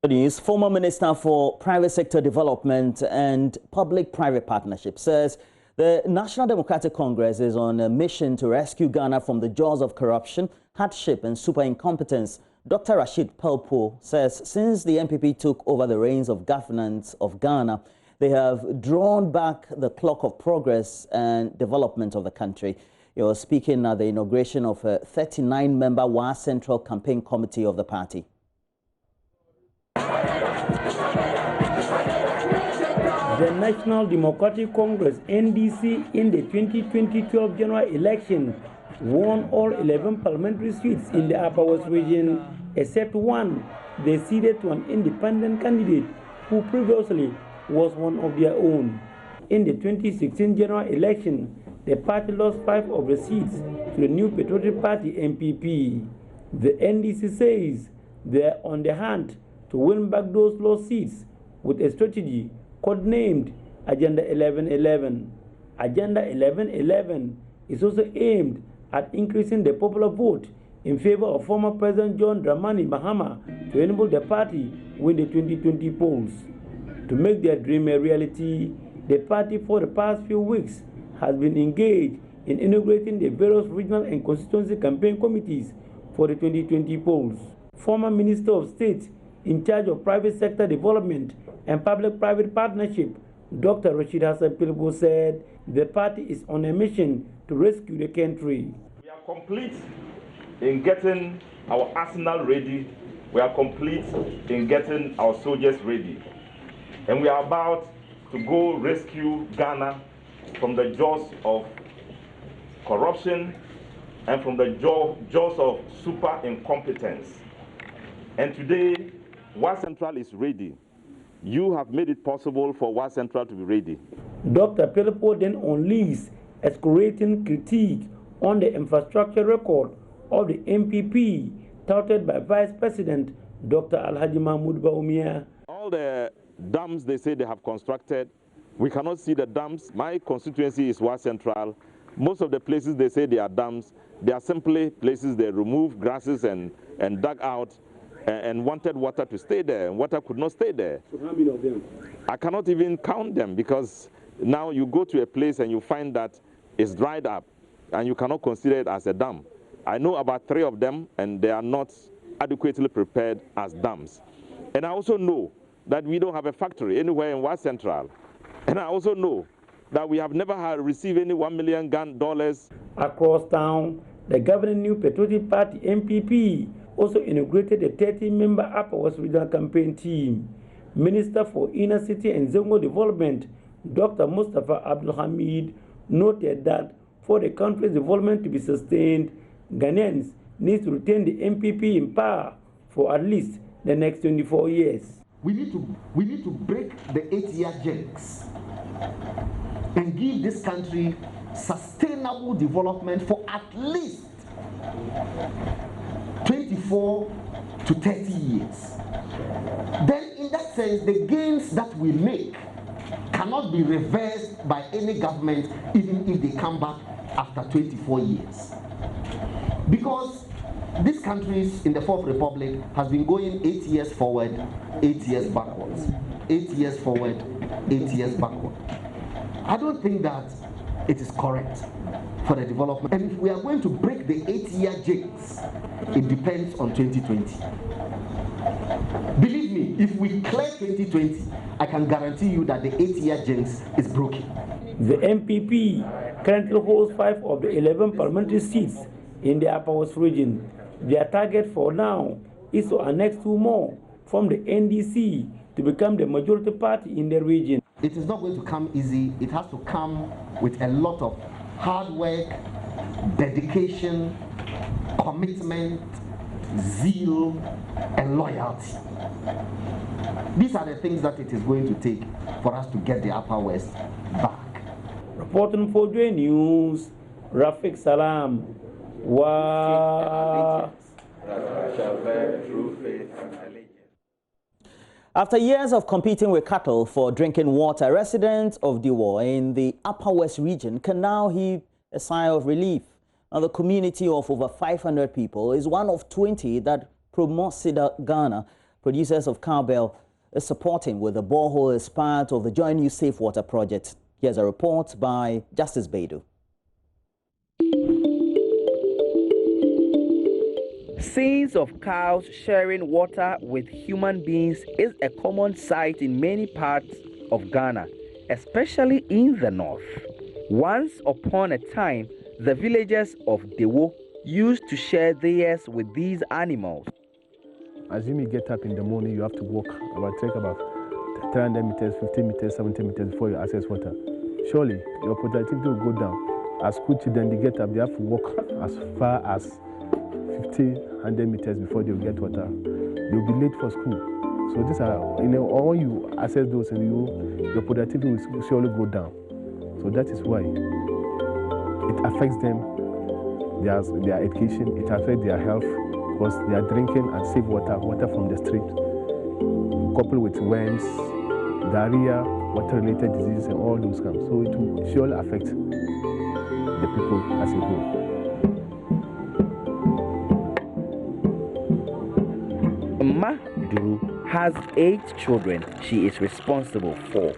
News. Former Minister for Private Sector Development and Public-Private Partnership says the National Democratic Congress is on a mission to rescue Ghana from the jaws of corruption, hardship and super incompetence. Dr. Rashid Pelpuo says since the NPP took over the reins of governance of Ghana, they have drawn back the clock of progress and development of the country. He was speaking at the inauguration of a 39-member WA Central Campaign Committee of the party. The National Democratic Congress (NDC) in the 2012 general election won all 11 parliamentary seats in the Upper West region, except one. They ceded to an independent candidate who previously was one of their own. In the 2016 general election, the party lost 5 of the seats to the new Patriotic Party (NPP). The NDC says they are on the hunt to win back those lost seats with a strategy codenamed Agenda 1111. Agenda 1111 is also aimed at increasing the popular vote in favor of former President John Dramani Mahama to enable the party win the 2020 polls. To make their dream a reality, the party for the past few weeks has been engaged in inaugurating the various regional and constituency campaign committees for the 2020 polls. Former Minister of State in charge of private sector development and public-private partnership, Dr. Rashid Pelpuo said the party is on a mission to rescue the country. We are complete in getting our arsenal ready. We are complete in getting our soldiers ready. And we are about to go rescue Ghana from the jaws of corruption and from the jaws of super incompetence. And today, WA Central is ready. You have made it possible for WA Central to be ready. Dr. Pelpuo then unleashed excoriating critique on the infrastructure record of the NPP, touted by Vice President Dr. Alhaji Mahmoud Bawumia. All the dams they say they have constructed, we cannot see the dams. My constituency is WA Central. Most of the places they say they are dams, they are simply places they remove grasses and dug out and wanted water to stay there, and water could not stay there. So how many of them? I cannot even count them, because now you go to a place and you find that it's dried up and you cannot consider it as a dam. I know about 3 of them, and they are not adequately prepared as dams. And I also know that we don't have a factory anywhere in WA Central. And I also know that we have never received any $1 million Across town, the governing New Patriotic Party (NPP) also inaugurated a 30-member Upper West Regional Campaign team. Minister for Inner City and Zongo Development, Dr. Mustafa Abdul Hamid, noted that for the country's development to be sustained, Ghanaians need to retain the NPP in power for at least the next 24 years. We need to break the 8-year jinx and give this country sustainable development for at least 24 to 30 years. Then in that sense, the gains that we make cannot be reversed by any government, even if they come back after 24 years. Because these countries in the Fourth Republic has been going 8 years forward, 8 years backwards, 8 years forward, 8 years backward. I don't think that it is correct for the development. And if we are going to break the 8-year jinx, it depends on 2020. Believe me, if we clear 2020, I can guarantee you that the 8-year jinx is broken. The NPP currently holds 5 of the 11 parliamentary seats in the Upper West region. Their target for now is to annex 2 more from the NDC to become the majority party in the region. It is not going to come easy. It has to come with a lot of hard work, dedication, commitment, zeal, and loyalty. These are the things that it is going to take for us to get the Upper West back. Reporting for JoyNews, Rafiq Salam. Wow. After years of competing with cattle for drinking water, residents of Dewoh in the Upper West region can now heave a sigh of relief. Now, the community of over 500 people is one of 20 that Promasidor Ghana producers of cowbell are supporting with the borehole as part of the JoyNews Safe Water project. Here's a report by Justice Beidou. Scenes of cows sharing water with human beings is a common sight in many parts of Ghana, especially in the north. Once upon a time, the villagers of Dewoh used to share theirs with these animals. Assume you get up in the morning, you have to walk about 300 meters, 50 meters, 70 meters before you access water. Surely, your productivity will go down. As school children, they get up, they have to walk as far as 50, 100 meters before they will get water. They'll be late for school. So these are, when you access those, and your productivity will surely go down. So that is why it affects them, their education, it affects their health, because they are drinking unsafe water from the street, coupled with worms, diarrhea, water-related diseases, and all those kinds. So it will surely affect the people as a whole. Ma Duru has 8 children she is responsible for.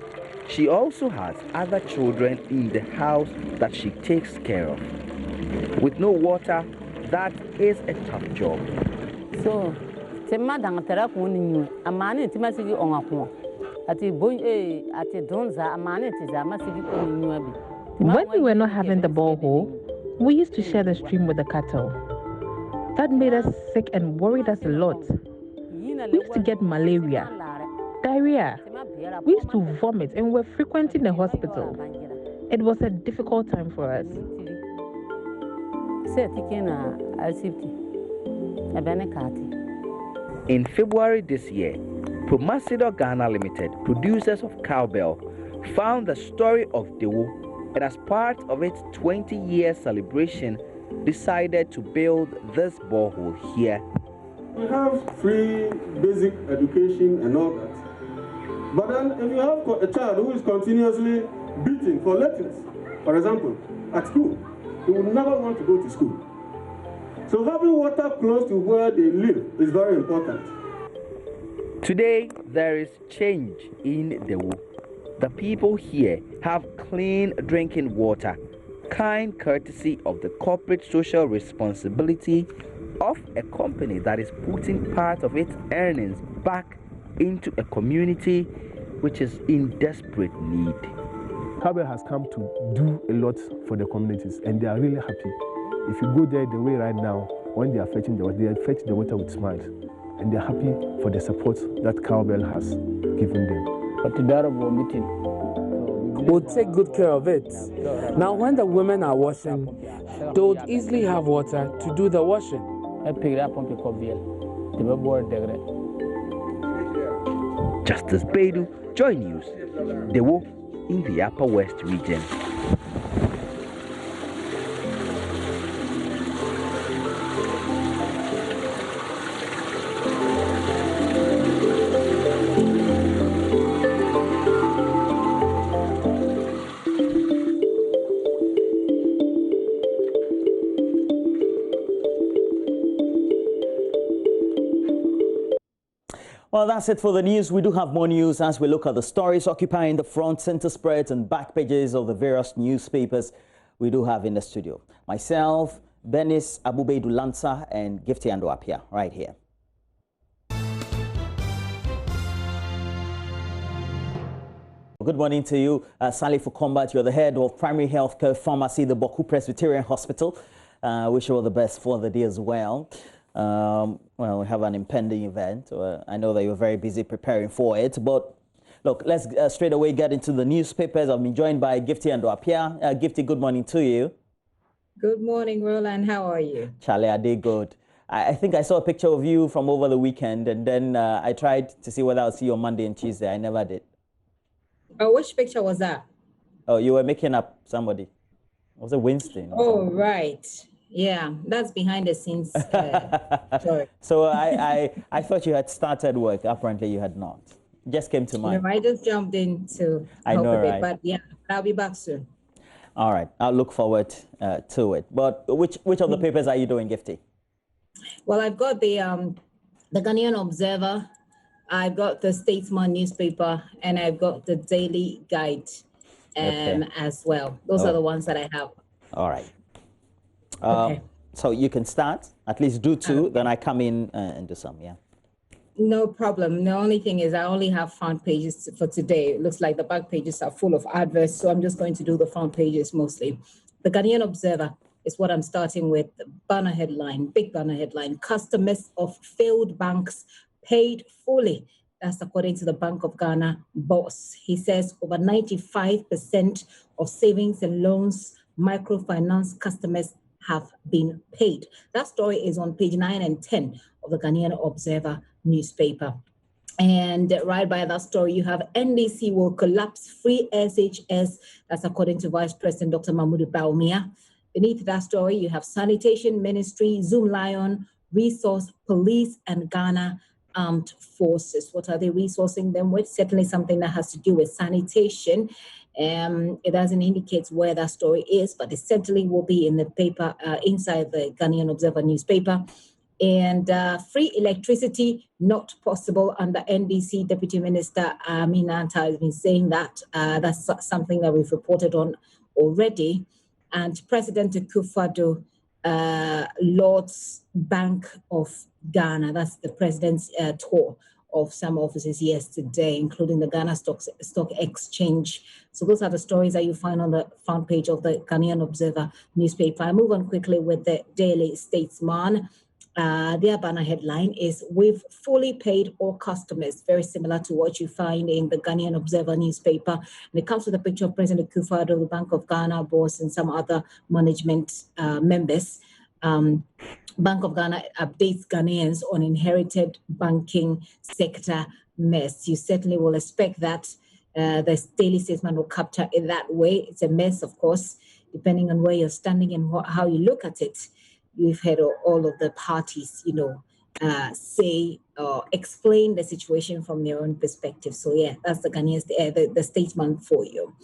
She also has other children in the house that she takes care of. With no water, that is a tough job. So, madam tara ko ni amane ti masigi onako. Ati boy ati donza amane ti za masigi ko ni abi. When we were not having the borehole, we used to share the stream with the cattle. That made us sick and worried us a lot. We used to get malaria, diarrhea. We used to vomit and were frequenting the hospital. It was a difficult time for us. In February this year, Promasidor Ghana Limited, producers of cowbell, found the story of Dewoh, and as part of its 20-year celebration, decided to build this borehole here. We have free basic education and all that. But then if you have a child who is continuously beating for lateness, for example, at school, he would never want to go to school. So having water close to where they live is very important. Today, there is change in Dewoh. The people here have clean drinking water, kind courtesy of the corporate social responsibility of a company that is putting part of its earnings back into a community which is in desperate need. Cowbell has come to do a lot for the communities, and they are really happy. If you go there the way right now, when they are fetching the water, they fetch the water with smiles, and they are happy for the support that Cowbell has given them. We'll take good care of it. Now, when the women are washing, they would easily have water to do the washing. Justice Beidou, JoyNews, Dewoh in the Upper West region. Well, that's it for the news. We do have more news as we look at the stories occupying the front, center spreads and back pages of the various newspapers we do have in the studio. Myself, Benis Abubeidu Lansa and Gifty Ando Apia right here. Good morning to you, Sally Fukombat. You're the head of primary healthcare pharmacy, the Boku Presbyterian Hospital. Wish you all the best for the day as well. Well, we have an impending event. I know that you're very busy preparing for it, but look, let's straight away get into the newspapers. I've been joined by Gifty and Apia. Gifty, good morning to you. Good morning, Roland. How are you? Charlie, I did good. I think I saw a picture of you from over the weekend, and then I tried to see whether I'll see you on Monday and Tuesday. I never did. Oh, which picture was that? Oh, you were making up somebody. Was it Winston? Oh, right. Yeah, that's behind the scenes. Sorry. So I thought you had started work. Apparently you had not. Just came to mind. No, I just jumped in to help a bit, but yeah, I'll be back soon. All right, I'll look forward to it. But which of the papers are you doing, Gifty? Well, I've got the Ghanaian Observer, I've got the Statesman newspaper, and I've got the Daily Guide as well. Those are the ones that I have. All right. Okay. So you can start, at least do two, then I come in and do some, yeah. No problem. The only thing is I only have front pages for today. It looks like the back pages are full of adverts, so I'm just going to do the front pages mostly. The Ghanaian Observer is what I'm starting with. Banner headline, big banner headline: customers of failed banks paid fully. That's according to the Bank of Ghana boss. He says over 95% of savings and loans microfinance customers have been paid. That story is on page 9 and 10 of the Ghanaian Observer newspaper. And right by that story, you have NDC will collapse free SHS. That's according to Vice President Dr. Mahmoud Bawumia. Beneath that story, you have Sanitation Ministry, Zoom Lion, Resource Police, and Ghana Armed Forces. What are they resourcing them with? Certainly something that has to do with sanitation. It doesn't indicate where that story is, but it certainly will be in the paper inside the Ghanaian Observer newspaper. And free electricity not possible under NDC. Deputy Minister Amina Anta has been saying that. That's something that we've reported on already. And President Akufo-Addo Lord's Bank of Ghana. That's the president's tour of some offices yesterday, including the Ghana Stock Exchange. So those are the stories that you find on the front page of the Ghanaian Observer newspaper. I move on quickly with the Daily Statesman. Their banner headline is "We've fully paid all customers," very similar to what you find in the Ghanaian Observer newspaper. And it comes with a picture of President Akufo-Addo, the Bank of Ghana boss, and some other management members. Bank of Ghana updates Ghanaians on inherited banking sector mess. You certainly will expect that the Daily Statesman will capture it that way. It's a mess, of course, depending on where you're standing and how you look at it. You've heard all of the parties, say or explain the situation from their own perspective. So yeah, that's the Ghanaian, the Statesman for you.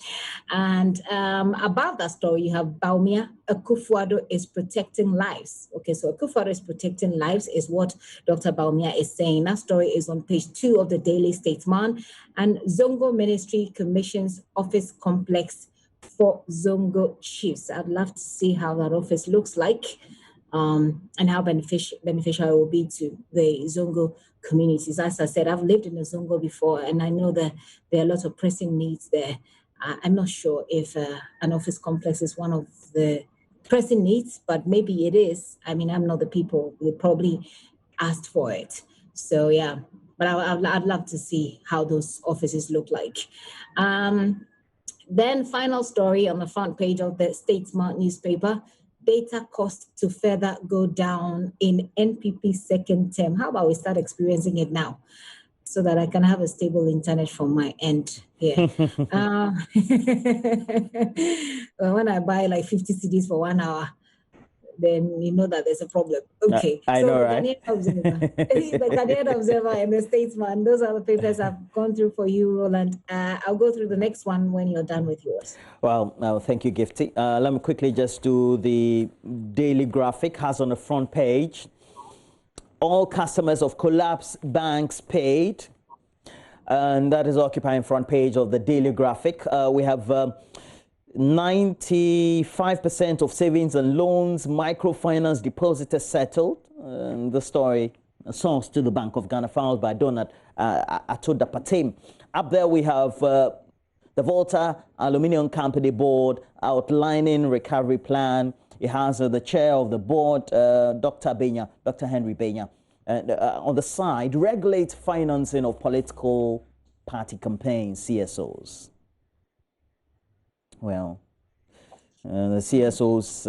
And above that story, you have Bawumia. Akufo-Addo is protecting lives. Okay, so Akufo-Addo is protecting lives is what Dr. Bawumia is saying. That story is on page 2 of the Daily Statesman. And Zongo Ministry commissions office complex for Zongo chiefs. I'd love to see how that office looks like. And how beneficial it will be to the Zongo communities. As I said, I've lived in the Zongo before, and I know that there are lots of pressing needs there. I'm not sure if an office complex is one of the pressing needs, but maybe it is. I mean, I'm not the people. They probably asked for it. So yeah, but I'd love to see how those offices look like. Then final story on the front page of the Statesman newspaper: data cost to further go down in NPP second term. How about we start experiencing it now so that I can have a stable internet from my end here? When I buy like 50 CDs for 1 hour, then you know that there's a problem. Okay. I know, right? The Ghanaian Observer and the Statesman, those are the papers I've gone through for you, Roland. I'll go through the next one when you're done with yours. Well, thank you, Gifty. Let me quickly just do the Daily Graphic. Has on the front page, all customers of collapsed banks paid. And that is occupying front page of the Daily Graphic. We have 95% of savings and loans, microfinance depositors settled. The story, source to the Bank of Ghana, filed by Donald Atoda Patem. Up there we have the Volta Aluminium Company Board outlining recovery plan. It has the chair of the board, Dr. Henry Benya. On the side, regulate financing of political party campaigns, CSOs. Well, the CSO's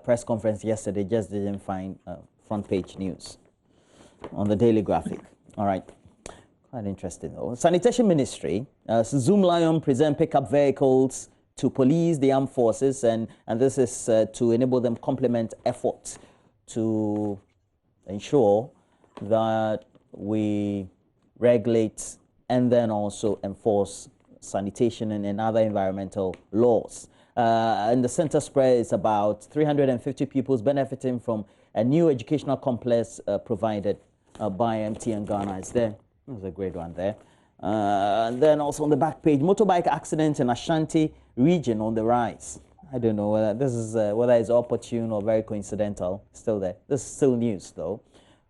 press conference yesterday just didn't find front page news on the Daily Graphic. All right, quite interesting though. Sanitation Ministry, Zoom Lion present pickup vehicles to police the armed forces, and this is to enable them complement efforts to ensure that we regulate and then also enforce sanitation and other environmental laws. And the center spread is about 350 pupils benefiting from a new educational complex provided by MTN Ghana. Is there That's a great one there. And then also on the back page, motorbike accidents in Ashanti region on the rise. I don't know whether this is whether it's opportune or very coincidental. Still there. This is still news though,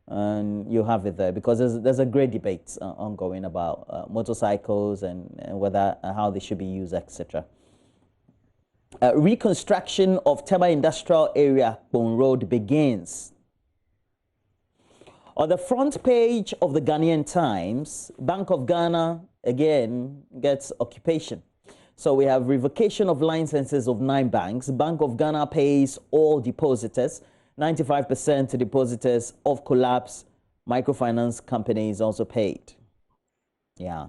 and you have it there because there's a great debate ongoing about motorcycles and whether how they should be used, etc. Reconstruction of Tema Industrial Area, Bon Road begins. On the front page of the Ghanaian Times, Bank of Ghana again gets occupation. So we have revocation of licenses of 9 banks. Bank of Ghana pays all depositors, 95% to depositors of collapsed microfinance companies also paid. Yeah,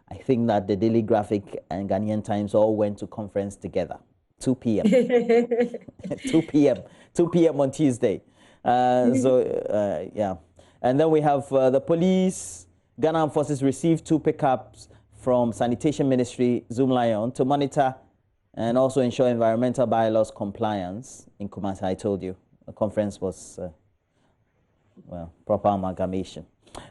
I think that the Daily Graphic and Ghanaian Times all went to conference together. 2 p.m. 2 p.m. on Tuesday. Yeah. And then we have the police. Ghana Armed Forces received 2 pickups from Sanitation Ministry, Zoom Lion, to monitor and also ensure environmental bylaws compliance in Kumasi. I told you the conference was, well, proper amalgamation.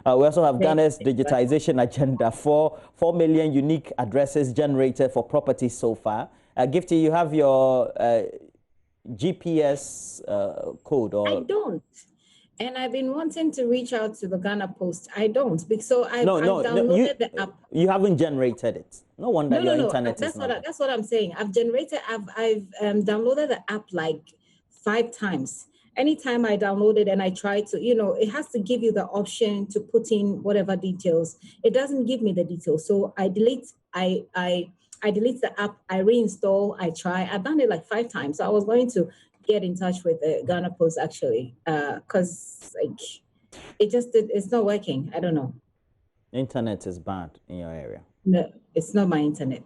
We also have Ghana's digitization agenda. 4 million unique addresses generated for property so far. Gifty, you have your GPS code? Or? I don't. And I've been wanting to reach out to the Ghana Post. I don't, because so I've downloaded the app. You haven't generated it. No wonder your internet that's is not. That's what I'm saying. I've downloaded the app like 5 times. Anytime I download it and I try to, it has to give you the option to put in whatever details. It doesn't give me the details. So I delete the app, I reinstall, I try. I've done it like 5 times. So I was going to get in touch with the Ghana Post actually, because it's not working. I don't know. Internet is bad in your area. No, it's not my internet.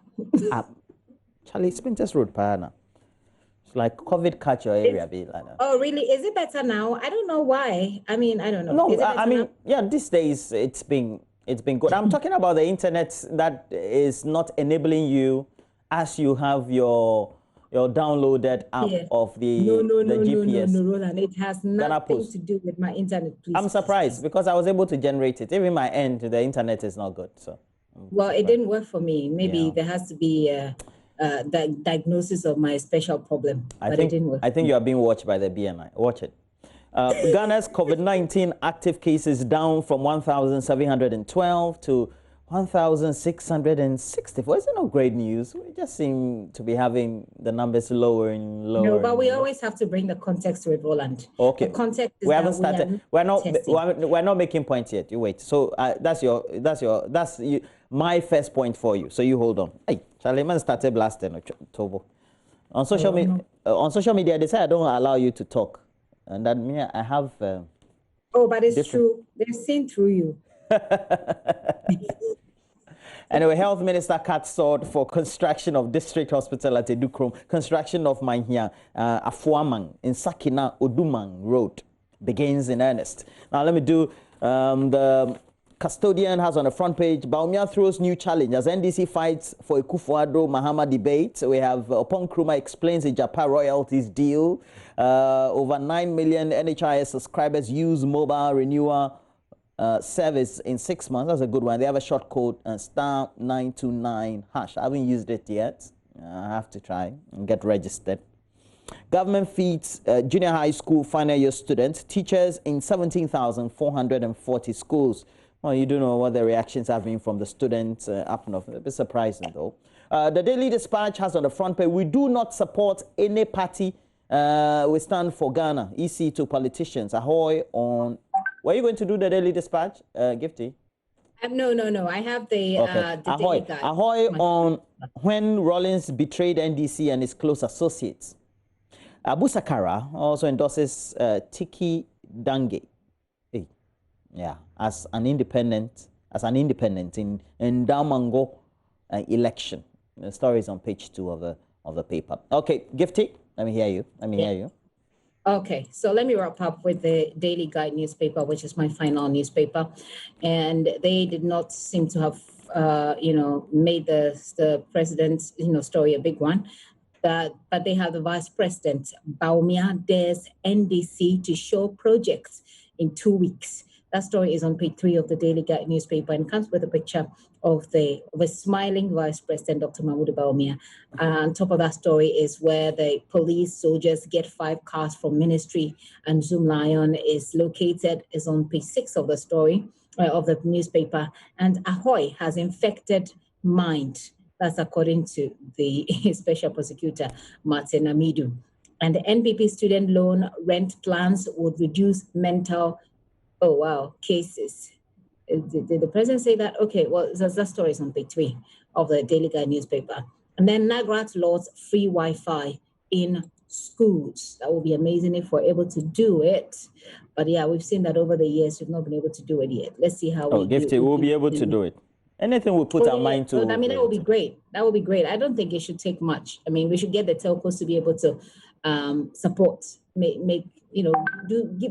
Charlie, Spinters Road, Pana. It's like COVID catch your area, be like that. Oh, really? Is it better now? I don't know why. I mean, I don't know. No, I mean, yeah, these days it's been good. I'm talking about the internet that is not enabling you as you have your downloaded app of the GPS. No, Roland. It has nothing to do with my internet, please. I'm surprised because I was able to generate it. Even my end, the internet is not good. So. Well, it didn't work for me. Maybe there has to be the diagnosis of my special problem, but it didn't work. I think you are being watched by the BNI. Watch it. Ghana's COVID-19 active cases down from 1,712 to 1,664. Is it not great news? We just seem to be having the numbers lower and lower. No, but we always have to bring the context to it, Roland. Okay. The context is we haven't started. We're not making points yet. You wait. So that's my first point for you. So you hold on. Hey, Charlie, man started blasting Tobo. On social media, they say I don't allow you to talk, and that means I have. But it's true. They've seen through you. Anyway, Health Minister cut sword for construction of district hospital at Edukrom, construction of Manhia, Afuamang in Sakina Odumang Road begins in earnest. Now let me do the custodian has on the front page, Bawumia throws new challenge as NDC fights for Akufo-Addo Mahama debate. We have Upon Nkrumah explains the Agyapa Royalties Deal. Over 9 million NHIS subscribers use mobile renewal service in 6 months. That's a good one. They have a short code *929#. I haven't used it yet. I have to try and get registered. Government feeds junior high school final year students, teachers in 17,440 schools. Well, you don't know what the reactions have been from the students up north. A bit surprising though. The Daily Dispatch has on the front page, we do not support any party. We stand for Ghana. EC to politicians. Ahoy on. Were you going to do the Daily Dispatch, Gifty? No. I have the Ahoy. Daily Ahoy on when Rollins betrayed NDC and his close associates. Abu Sakara also endorses Tiki Dange. As an independent in Damango election. The story is on page 2 of the paper. Okay, Gifty, let me hear you. Okay, so let me wrap up with the Daily Guide newspaper, which is my final newspaper. And they did not seem to have, made the president's, story a big one. But they have the vice president, Bawumia, dares NDC to show projects in 2 weeks. That story is on page 3 of the Daily Guide newspaper and comes with a picture of a smiling Vice President, Dr. Mahmoud Bawumia. On top of that story is where the police soldiers get 5 cars from ministry, and Zoom Lion is located, is on page 6 of the story of the newspaper. And Ahoy has infected mind. That's according to the Special Prosecutor, Martin Amidu. And the NPP student loan rent plans would reduce mental, cases. Did the president say that? Okay, well, that story is on page 3 of the Daily Guide newspaper. And then Nagrat laws free Wi-Fi in schools. That would be amazing if we're able to do it. But yeah, we've seen that over the years, we've not been able to do it yet. Let's see how we'll be able to do it. Anything we put our mind to. I mean, that would be great. That would be great. I don't think it should take much. I mean, we should get the telcos to be able to support,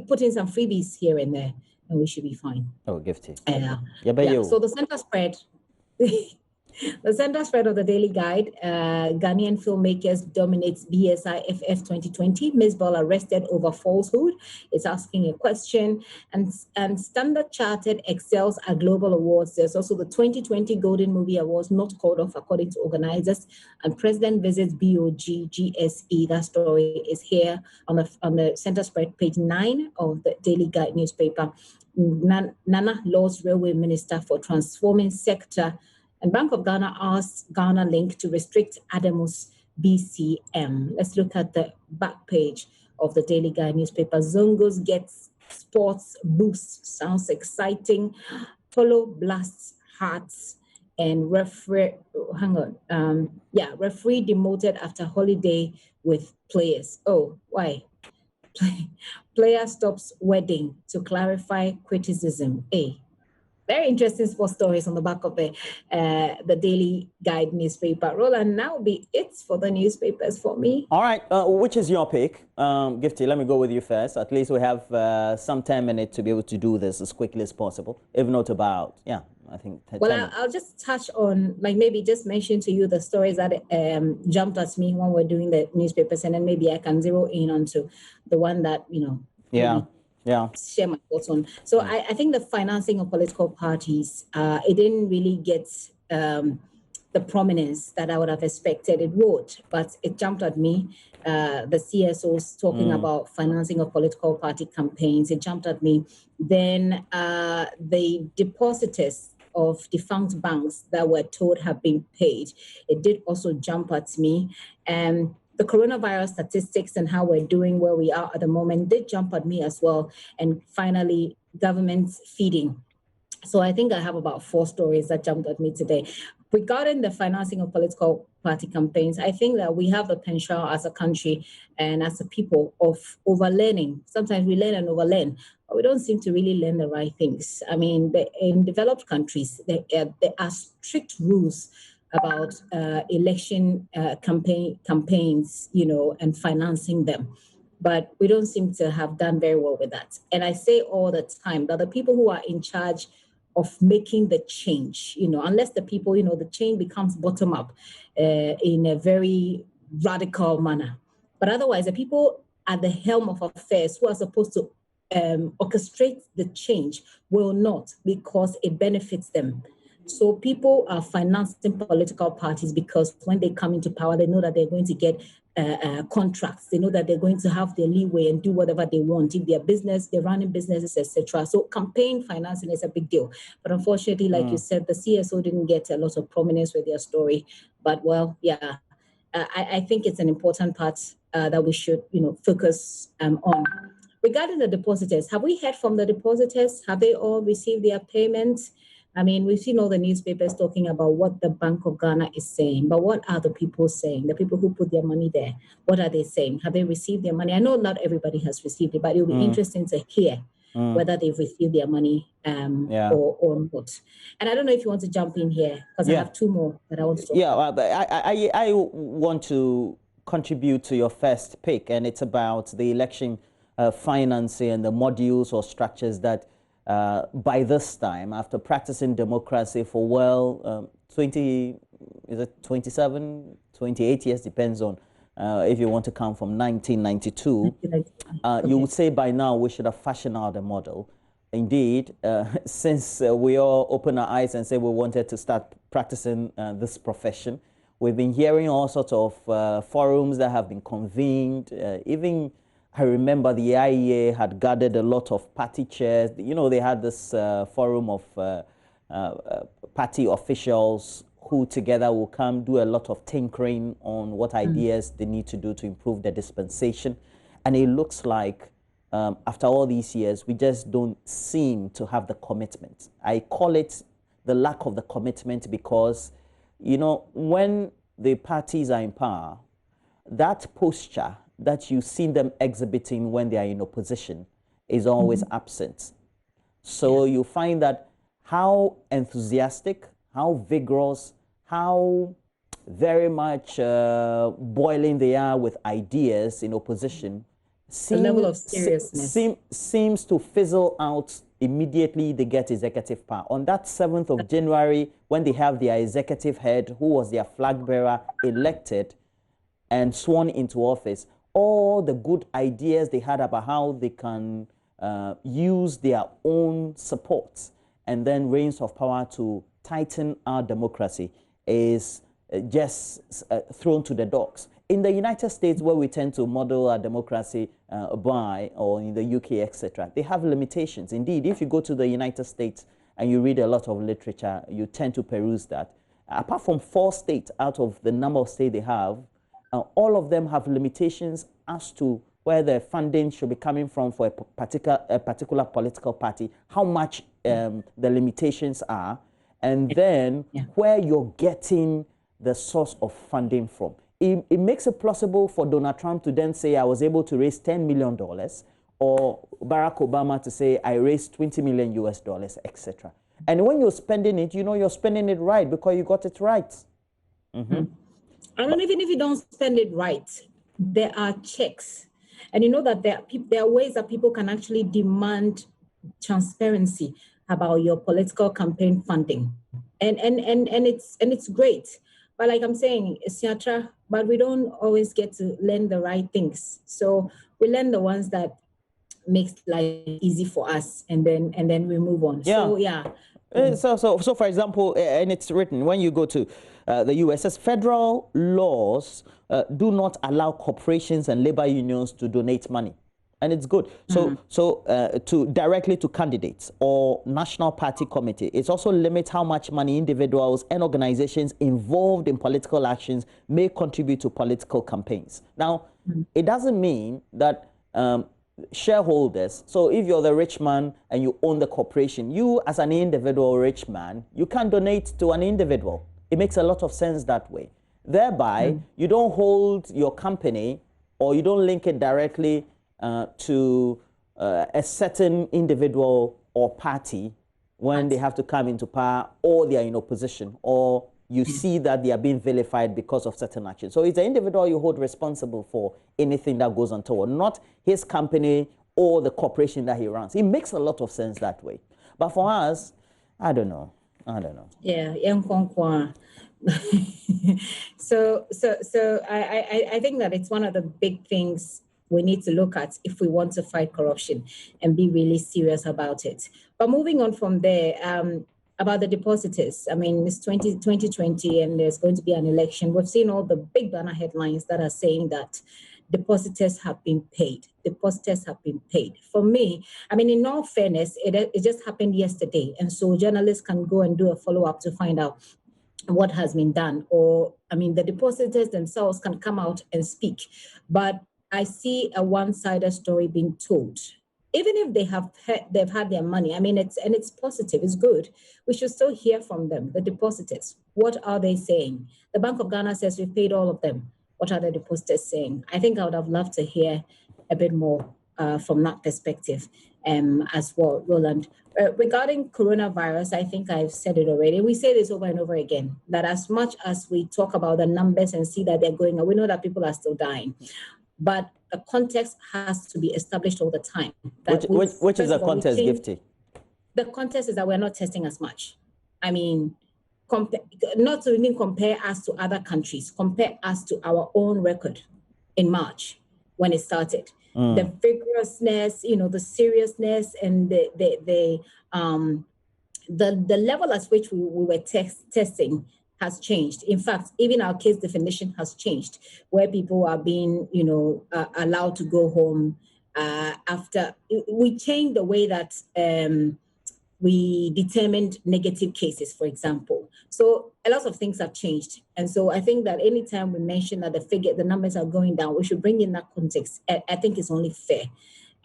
put in some freebies here and there, and we should be fine. Oh, gifty. So the center spread. The center spread of the Daily Guide, Ghanaian filmmakers dominates BSI FF 2020. Ms. Ball arrested over falsehood. It's asking a question. And Standard Chartered excels at global awards. There's also the 2020 Golden Movie Awards not called off according to organizers. And President visits BOG GSE. That story is here on the center spread, page 9 of the Daily Guide newspaper. Nana Laws Railway Minister for Transforming Sector. And Bank of Ghana asked Ghana Link to restrict Adamu's BCM. Let's look at the back page of the Daily Guide newspaper. Zongos gets sports boost. Sounds exciting. Polo blasts hearts. And referee demoted after holiday with players. Oh, why? Player stops wedding to clarify criticism. Very interesting sports stories on the back of the Daily Guide newspaper. Roland, now be it for the newspapers for me. All right, which is your pick? Gifty, let me go with you first. At least we have some 10 minutes to be able to do this as quickly as possible, if not about, I think 10 Well, I'll just touch on, maybe just mention to you the stories that jumped at me when we're doing the newspapers, and then maybe I can zero in onto the one that, share my thoughts on. So I think the financing of political parties, it didn't really get the prominence that I would have expected it would, but it jumped at me. The CSOs talking about financing of political party campaigns, it jumped at me. Then the depositors of defunct banks that were told have been paid, it did also jump at me. And the coronavirus statistics and how we're doing, where we are at the moment, did jump at me as well. And finally, government feeding. So I think I have about 4 stories that jumped at me today. Regarding the financing of political party campaigns, I think that we have the potential as a country and as a people of overlearning. Sometimes we learn and overlearn, but we don't seem to really learn the right things. I mean, in developed countries, there are strict rules about election campaigns, and financing them. But we don't seem to have done very well with that. And I say all the time that the people who are in charge of making the change, unless the people, the change becomes bottom up in a very radical manner. But otherwise, the people at the helm of affairs who are supposed to orchestrate the change will not, because it benefits them. So people are financing political parties because when they come into power, they know that they're going to get contracts. They know that they're going to have their leeway and do whatever they want. If they're business, they're running businesses, etc. So campaign financing is a big deal. But unfortunately, like you said, the CSO didn't get a lot of prominence with their story. But I think it's an important part that we should, focus on. Regarding the depositors, have we heard from the depositors? Have they all received their payments? I mean, we've seen all the newspapers talking about what the Bank of Ghana is saying, but what are the people saying? The people who put their money there, what are they saying? Have they received their money? I know not everybody has received it, but it'll be interesting to hear whether they've received their money or not. And I don't know if you want to jump in here, because I have 2 more that I want to talk about. I want to contribute to your first pick, and it's about the election financing and the modules or structures that by this time, after practicing democracy for 28 years, depends on if you want to count from 1992, you would say by now we should have fashioned out a model. indeed, since we all opened our eyes and said we wanted to start practicing this profession, we've been hearing all sorts of forums that have been convened. Even I remember the IEA had gathered a lot of party chairs. You know, they had this forum of party officials who together will come do a lot of tinkering on what ideas they need to do to improve the dispensation. And it looks like after all these years, we just don't seem to have the commitment. I call it the lack of the commitment because, you know, when the parties are in power, that posture that you see them exhibiting when they are in opposition is always absent. So you find that how enthusiastic, how vigorous, how very much boiling they are with ideas in opposition, the level of seriousness seems to fizzle out immediately they get executive power. On that 7th of January, when they have their executive head, who was their flag bearer, elected and sworn into office, all the good ideas they had about how they can use their own support and then reins of power to tighten our democracy is just thrown to the dogs. In the United States, where we tend to model our democracy by, or in the UK, etc., they have limitations. Indeed, if you go to the United States and you read a lot of literature, you tend to peruse that. Apart from 4 states out of the number of states they have, all of them have limitations as to where the funding should be coming from for a particular political party, how much the limitations are, and then where you're getting the source of funding from. It makes it plausible for Donald Trump to then say, I was able to raise $10 million, or Barack Obama to say, I raised $20 million US, etc. And when you're spending it, you know you're spending it right because you got it right. And then even if you don't spend it right, there are checks. And you know that there are ways that people can actually demand transparency about your political campaign funding. And it's great. But like I'm saying, it's Siatra, but we don't always get to learn the right things. So we learn the ones that makes life easy for us, and then we move on. Yeah. So for example, and it's written when you go to the US, says federal laws do not allow corporations and labor unions to donate money. And it's good. So to directly to candidates or national party committee. It also limits how much money individuals and organizations involved in political actions may contribute to political campaigns. Now, it doesn't mean that shareholders, so if you're the rich man and you own the corporation, you as an individual rich man, you can't donate to an individual. It makes a lot of sense that way. Thereby, you don't hold your company or you don't link it directly to a certain individual or party when they have to come into power, or they are in opposition, or you see that they are being vilified because of certain actions. So it's the individual you hold responsible for anything that goes untoward, not his company or the corporation that he runs. It makes a lot of sense that way. But for us, I don't know. Yeah, so I think that it's one of the big things we need to look at if we want to fight corruption and be really serious about it. But moving on from there, about the depositors, I mean, it's 2020 and there's going to be an election. We've seen all the big banner headlines that are saying that depositors have been paid. Depositors have been paid. For me, I mean, in all fairness, it just happened yesterday. And so journalists can go and do a follow-up to find out what has been done. Or, I mean, the depositors themselves can come out and speak. But I see a one-sided story being told. Even if they've had their money, I mean, it's positive, it's good. We should still hear from them, the depositors. What are they saying? The Bank of Ghana says we've paid all of them. What are the depositors saying? I think I would have loved to hear a bit more from that perspective as well, Roland. Regarding coronavirus, I think I've said it already. We say this over and over again, that as much as we talk about the numbers and see that they're going up, we know that people are still dying. But the context has to be established all the time. Which is the context, Gifty? The context is that we're not testing as much. I mean, not to even compare us to other countries, compare us to our own record in March when it started. the vigorousness, the seriousness, and the level at which we were testing has changed. In fact, even our case definition has changed, where people are being, allowed to go home after. We changed the way that we determined negative cases, for example. So a lot of things have changed. And so I think that anytime we mention that the numbers are going down, we should bring in that context. I think it's only fair.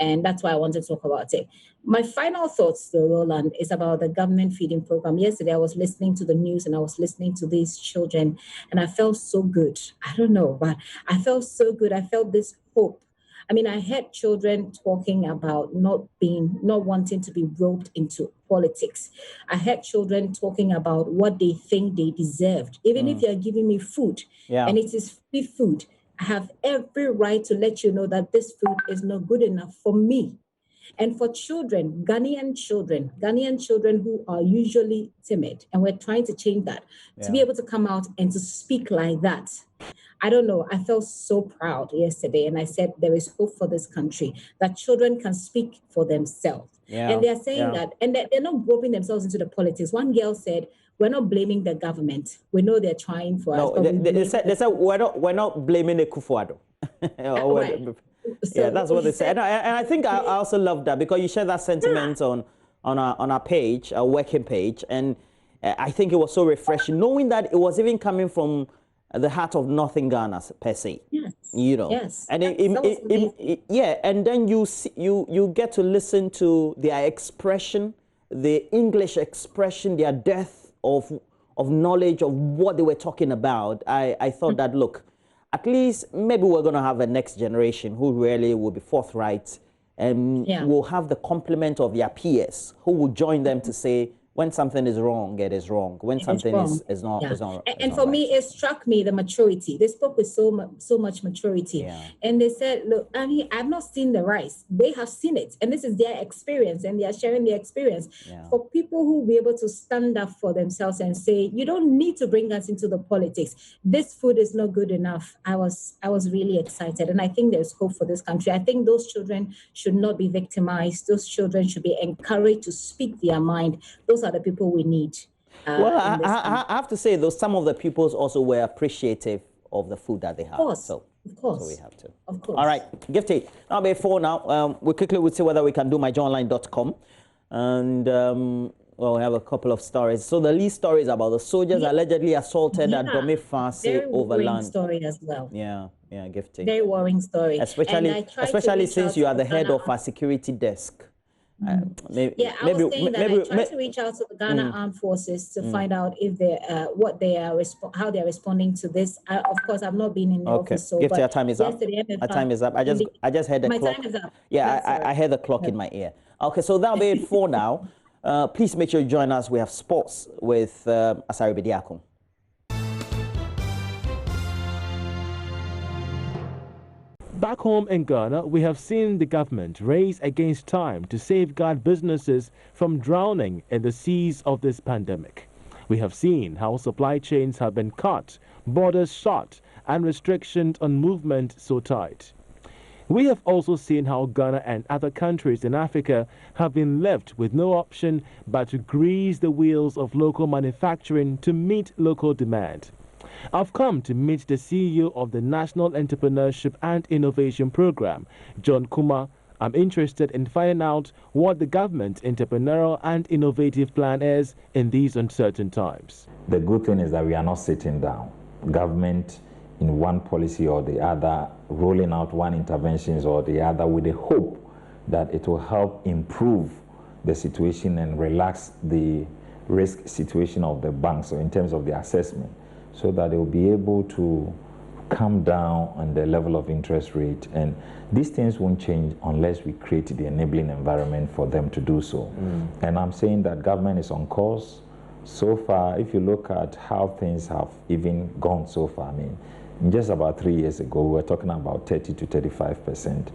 And that's why I wanted to talk about it. My final thoughts, though, Roland, is about the government feeding program. Yesterday, I was listening to the news and I was listening to these children, and I felt so good. I don't know, but I felt so good. I felt this hope. I mean, I heard children talking about not wanting to be roped into politics. I heard children talking about what they think they deserved. Even if you're giving me food and it is free food, I have every right to let you know that this food is not good enough for me. And for children, Ghanaian children who are usually timid, and we're trying to change that, to be able to come out and to speak like that. I don't know, I felt so proud yesterday, and I said there is hope for this country, that children can speak for themselves. And they're saying that, and they're not roping themselves into the politics. One girl said, we're not blaming the government. We know they're trying for us. They said we're not blaming Akufo-Addo. So that's what they said. And I think I also love that, because you share that sentiment on our page, our working page, and I think it was so refreshing, knowing that it was even coming from the heart of Northern Ghana per se. Yes. Yes. And and then you get to listen to their expression, the English expression, their depth of knowledge of what they were talking about. I thought that, look, at least maybe we're going to have a next generation who really will be forthright and will have the complement of their peers who will join them to say, when something is wrong, it is wrong. When something is not, is not. And for me, it struck me the maturity. They spoke with so much maturity, and they said, "Look, I mean, I've not seen the rise. They have seen it, and this is their experience, and they are sharing their experience." For people who will be able to stand up for themselves and say, "You don't need to bring us into the politics. This food is not good enough." I was really excited, and I think there's hope for this country. I think those children should not be victimized. Those children should be encouraged to speak their mind. Those are the people we need. Well, I have to say, though, some of the pupils also were appreciative of the food that they have. Of course. So we have to. Of course. All right, Gifty. Now, before now, we quickly will see whether we can do myjoyonline.com. And, well, we have a couple of stories. So the lead story is about the soldiers allegedly assaulted at Dome Fase overland. Story as well. Yeah, Gifty. Very worrying story. Especially since you are the head of our security desk. I was saying that I tried to reach out to the Ghana Armed Forces to find out if how they are responding to this. Of course, I've not been in the office. So, your time is up. My time is up. I just heard the clock. My time is up. Yeah, I heard the clock in my ear. Okay, so that'll be it for now. Please make sure you join us. We have sports with Asari Bediako. Back home in Ghana, we have seen the government race against time to safeguard businesses from drowning in the seas of this pandemic. We have seen how supply chains have been cut, borders shut, and restrictions on movement so tight. We have also seen how Ghana and other countries in Africa have been left with no option but to grease the wheels of local manufacturing to meet local demand. I've come to meet the CEO of the National Entrepreneurship and Innovation Program, John Kuma. I'm interested in finding out what the government's entrepreneurial and innovative plan is in these uncertain times. The good thing is that we are not sitting down. Government in one policy or the other, rolling out one interventions or the other with the hope that it will help improve the situation and relax the risk situation of the banks, so in terms of the assessment, so that they will be able to come down on the level of interest rate. And these things won't change unless we create the enabling environment for them to do so. And I'm saying that government is on course. So far, if you look at how things have even gone so far, I mean, just about 3 years ago, we were talking about 30 to 35%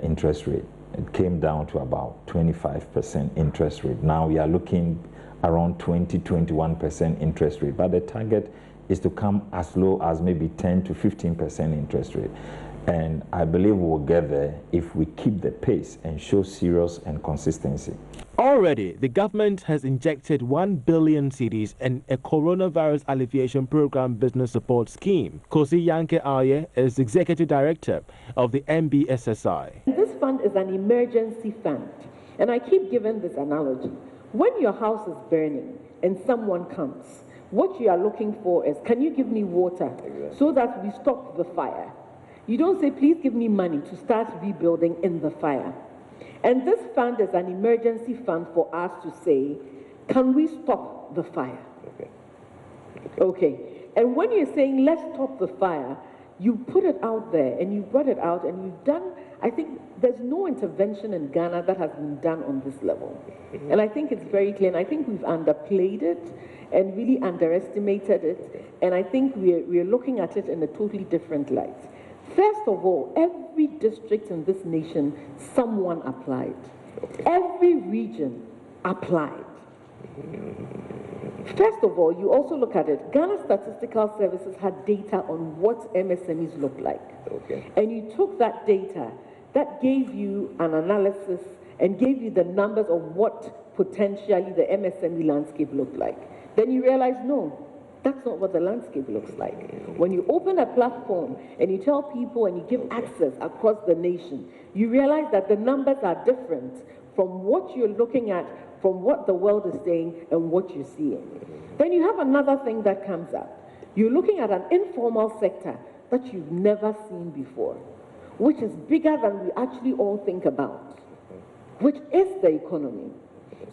interest rate. It came down to about 25% interest rate. Now we are looking around 20, 21% interest rate. But the target is to come as low as maybe 10 to 15% interest rate. And I believe we'll get there if we keep the pace and show serious and consistency. Already, the government has injected 1 billion cedis in a coronavirus alleviation program business support scheme. Kosi Yanke Aye is executive director of the MBSSI. This fund is an emergency fund, and I keep giving this analogy. When your house is burning and someone comes, what you are looking for is, can you give me water so that we stop the fire? You don't say, please give me money to start rebuilding in the fire. And this fund is an emergency fund for us to say, can we stop the fire? Okay. And when you're saying, let's stop the fire, you put it out there and you brought it out and you've done, I think there's no intervention in Ghana that has been done on this level. And I think it's very clear, and I think we've underplayed it and really underestimated it. And I think we're looking at it in a totally different light. First of all, every district in this nation, someone applied. Every region applied. First of all, you also look at it. Ghana Statistical Services had data on what MSMEs look like. And you took that data, that gave you an analysis and gave you the numbers of what potentially the MSME landscape looked like. Then you realize, no, that's not what the landscape looks like. When you open a platform and you tell people and you give access across the nation, you realize that the numbers are different from what you're looking at, from what the world is saying and what you're seeing. Then you have another thing that comes up. You're looking at an informal sector that you've never seen before, which is bigger than we actually all think about, which is the economy.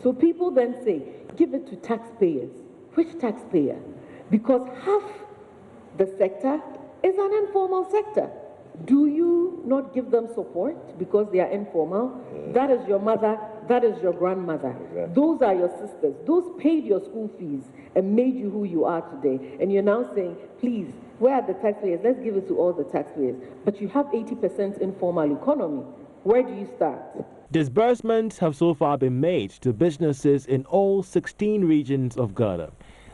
So people then say, give it to taxpayers. Which taxpayer? Because half the sector is an informal sector. Do you not give them support because they are informal? That is your mother, that is your grandmother. Those are your sisters. Those paid your school fees and made you who you are today. And you're now saying, please, where are the taxpayers? Let's give it to all the taxpayers. But you have 80% informal economy. Where do you start? Disbursements have so far been made to businesses in all 16 regions of Ghana.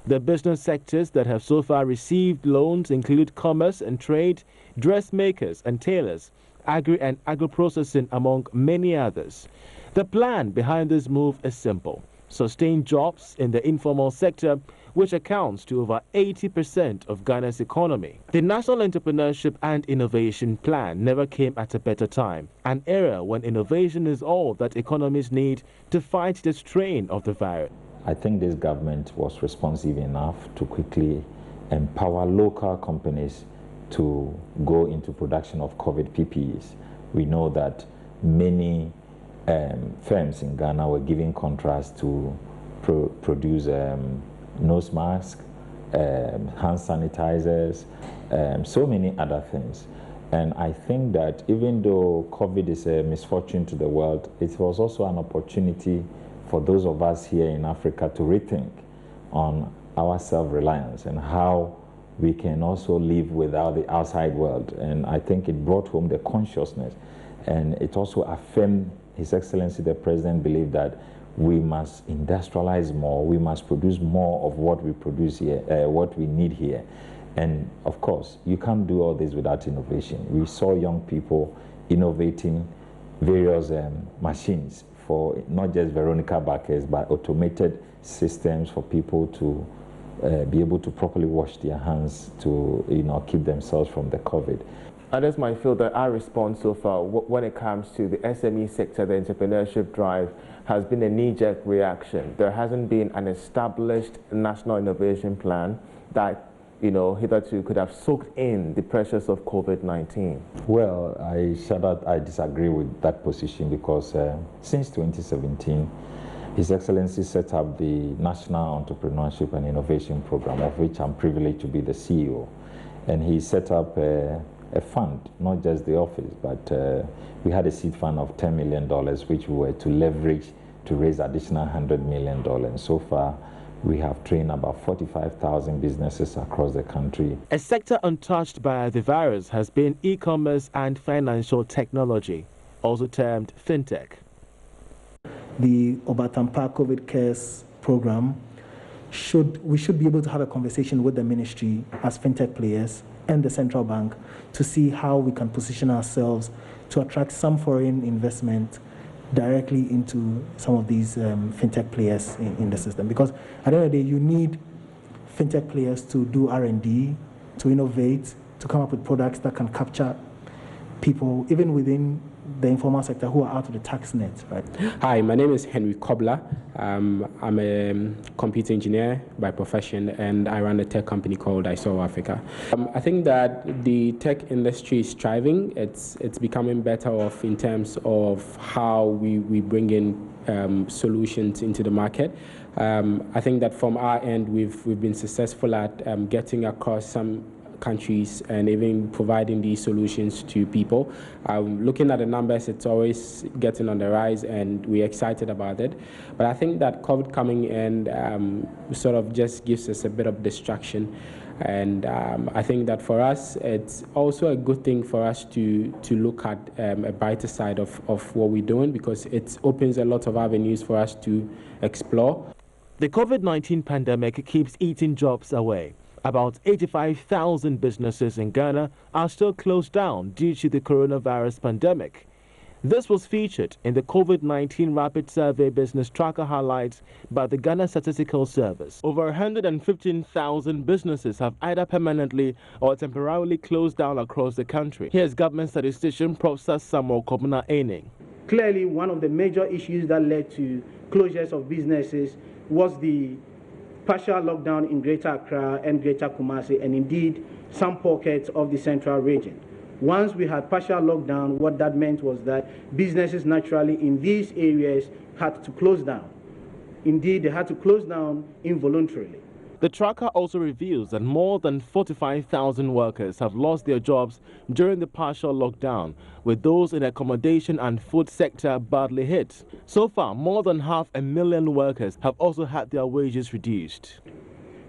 The business sectors that have so far received loans include commerce and trade, dressmakers and tailors, agri and agro-processing, among many others. The plan behind this move is simple: sustain jobs in the informal sector, which accounts to over 80% of Ghana's economy. The National Entrepreneurship and Innovation Plan never came at a better time, an era when innovation is all that economies need to fight the strain of the virus. I think this government was responsive enough to quickly empower local companies to go into production of COVID PPEs. We know that many firms in Ghana were giving contracts to produce nose masks, hand sanitizers, so many other things. And I think that even though COVID is a misfortune to the world, it was also an opportunity for those of us here in Africa to rethink on our self-reliance and how we can also live without the outside world. And I think it brought home the consciousness, and it also affirmed His Excellency the President believed that we must industrialize more, we must produce more of what we produce here, what we need here. And of course, you can't do all this without innovation. We saw young people innovating various machines for not just Veronica Backers, but automated systems for people to be able to properly wash their hands to keep themselves from the COVID. Others might feel that our response so far when it comes to the SME sector, the entrepreneurship drive, has been a knee-jerk reaction. There hasn't been an established national innovation plan that hitherto could have soaked in the pressures of COVID-19. Well, I disagree with that position because since 2017, His Excellency set up the National Entrepreneurship and Innovation Program, of which I'm privileged to be the CEO. And he set up a fund, not just the office, but we had a seed fund of $10 million, which we were to leverage to raise additional $100 million. So far, we have trained about 45,000 businesses across the country. A sector untouched by the virus has been e-commerce and financial technology, also termed fintech. The Obatampa COVID Cares program, we should be able to have a conversation with the ministry as fintech players and the central bank to see how we can position ourselves to attract some foreign investment directly into some of these fintech players in the system. Because at the end of the day, you need fintech players to do R&D, to innovate, to come up with products that can capture people, even within the informal sector, who are out of the tax net, right? Hi, my name is Henry Kobler. I'm a computer engineer by profession, and I run a tech company called ISO Africa. I think that the tech industry is thriving. It's becoming better off in terms of how we bring in solutions into the market. I think that from our end, we've been successful at getting across some countries and even providing these solutions to people. Looking at the numbers, it's always getting on the rise, and we're excited about it. But I think that COVID coming in sort of just gives us a bit of distraction. And I think that for us, it's also a good thing for us to look at a brighter side of what we're doing, because it opens a lot of avenues for us to explore. The COVID-19 pandemic keeps eating jobs away. About 85,000 businesses in Ghana are still closed down due to the coronavirus pandemic. This was featured in the COVID-19 Rapid Survey Business Tracker highlights by the Ghana Statistical Service. Over 115,000 businesses have either permanently or temporarily closed down across the country. Here's government statistician Professor Samuel Kobna Ening. Clearly, one of the major issues that led to closures of businesses was the partial lockdown in Greater Accra and Greater Kumasi, and indeed some pockets of the central region. Once we had partial lockdown, what that meant was that businesses naturally in these areas had to close down. Indeed, they had to close down involuntarily. The tracker also reveals that more than 45,000 workers have lost their jobs during the partial lockdown, with those in the accommodation and food sector badly hit. So far, more than 500,000 workers have also had their wages reduced.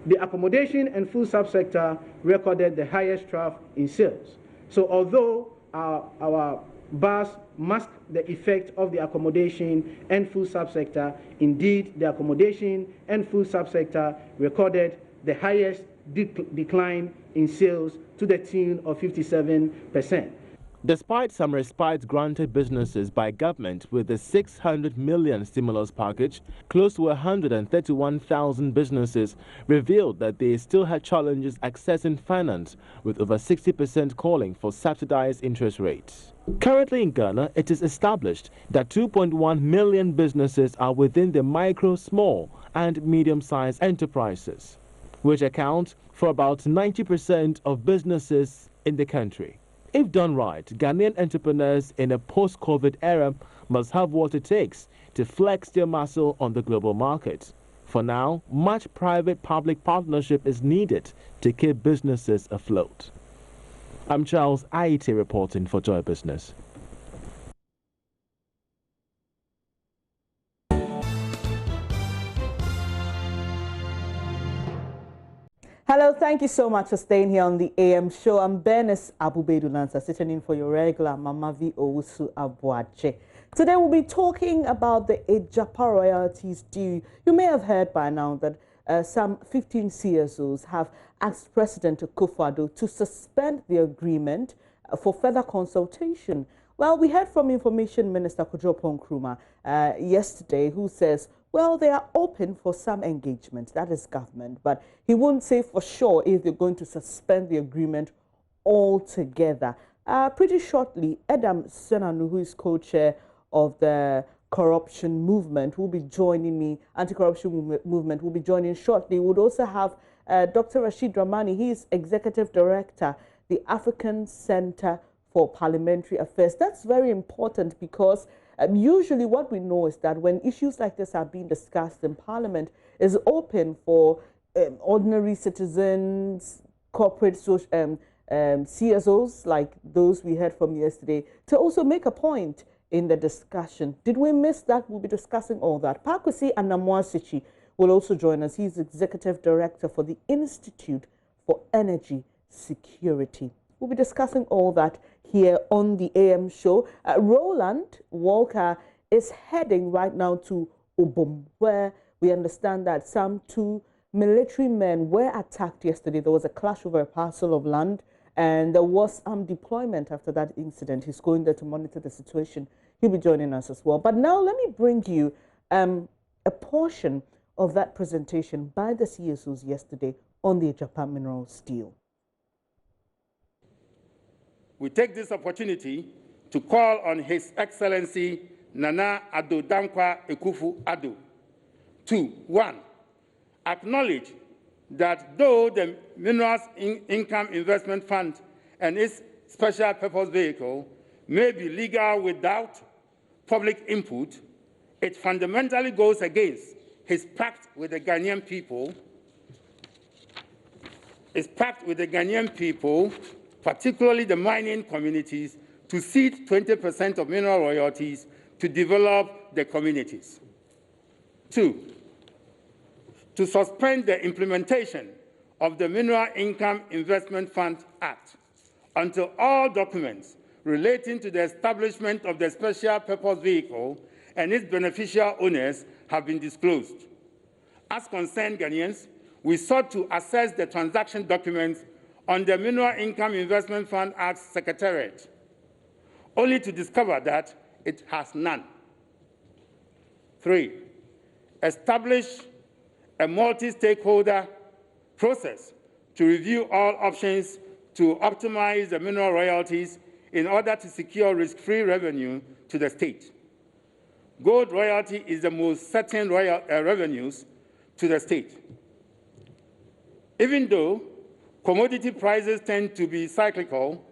The accommodation and food subsector recorded the highest trough in sales. So although our bars mask the effect of the accommodation and food subsector, indeed the accommodation and food subsector recorded the highest decline in sales to the tune of 57%. Despite some respite granted businesses by government with the 600 million stimulus package, close to 131,000 businesses revealed that they still had challenges accessing finance, with over 60% calling for subsidized interest rates. Currently in Ghana, it is established that 2.1 million businesses are within the micro, small and medium-sized enterprises, which account for about 90% of businesses in the country. If done right, Ghanaian entrepreneurs in a post-COVID era must have what it takes to flex their muscle on the global market. For now, much private-public partnership is needed to keep businesses afloat. I'm Charles Aite reporting for Joy Business. Hello, thank you so much for staying here on the AM show. I'm Bernice Abubedu-Lansa, sitting in for your regular Mama V. Owusu Abuache. Today we'll be talking about the Agyapa Royalties Deal. You may have heard by now that some 15 CSOs have asked President Akufo-Addo to suspend the agreement for further consultation. Well, we heard from Information Minister Kojo Nkrumah yesterday, who says, well, they are open for some engagement, that is government, but he won't say for sure if they're going to suspend the agreement altogether. Pretty shortly, Adam Senanu, who is co-chair of the corruption movement, will be joining me, anti-corruption movement will be joining shortly. We would also have Dr. Rashid Ramani. He is executive director, the African Center for Parliamentary Affairs. That's very important because usually what we know is that when issues like this are being discussed in Parliament, is open for ordinary citizens, corporate CSOs like those we heard from yesterday, to also make a point in the discussion. Did we miss that? We'll be discussing all that. Pakwesi Anamwasichi will also join us. He's Executive Director for the Institute for Energy Security. We'll be discussing all that here on the AM show. Roland Walker is heading right now to Obom, where we understand that some 2 military men were attacked yesterday. There was a clash over a parcel of land, And there was some deployment after that incident. He's going there to monitor the situation. He'll be joining us as well. But now let me bring you a portion of that presentation by the CSOs yesterday on the Agyapa Minerals deal. We take this opportunity to call on His Excellency Nana Addo Dankwa Akufo-Addo to, 1, acknowledge that though the Minerals Income Investment Fund and its special purpose vehicle may be legal without public input, it fundamentally goes against his pact with the Ghanaian people, particularly the mining communities, to cede 20% of mineral royalties to develop the communities. 2, to suspend the implementation of the Mineral Income Investment Fund Act until all documents relating to the establishment of the special purpose vehicle and its beneficial owners have been disclosed. As concerned Ghanaians, we sought to assess the transaction documents on the Mineral Income Investment Fund Act Secretariat, only to discover that it has none. 3, establish a multi-stakeholder process to review all options to optimize the mineral royalties in order to secure risk-free revenue to the state. Gold royalty is the most certain revenues to the state. Even though commodity prices tend to be cyclical,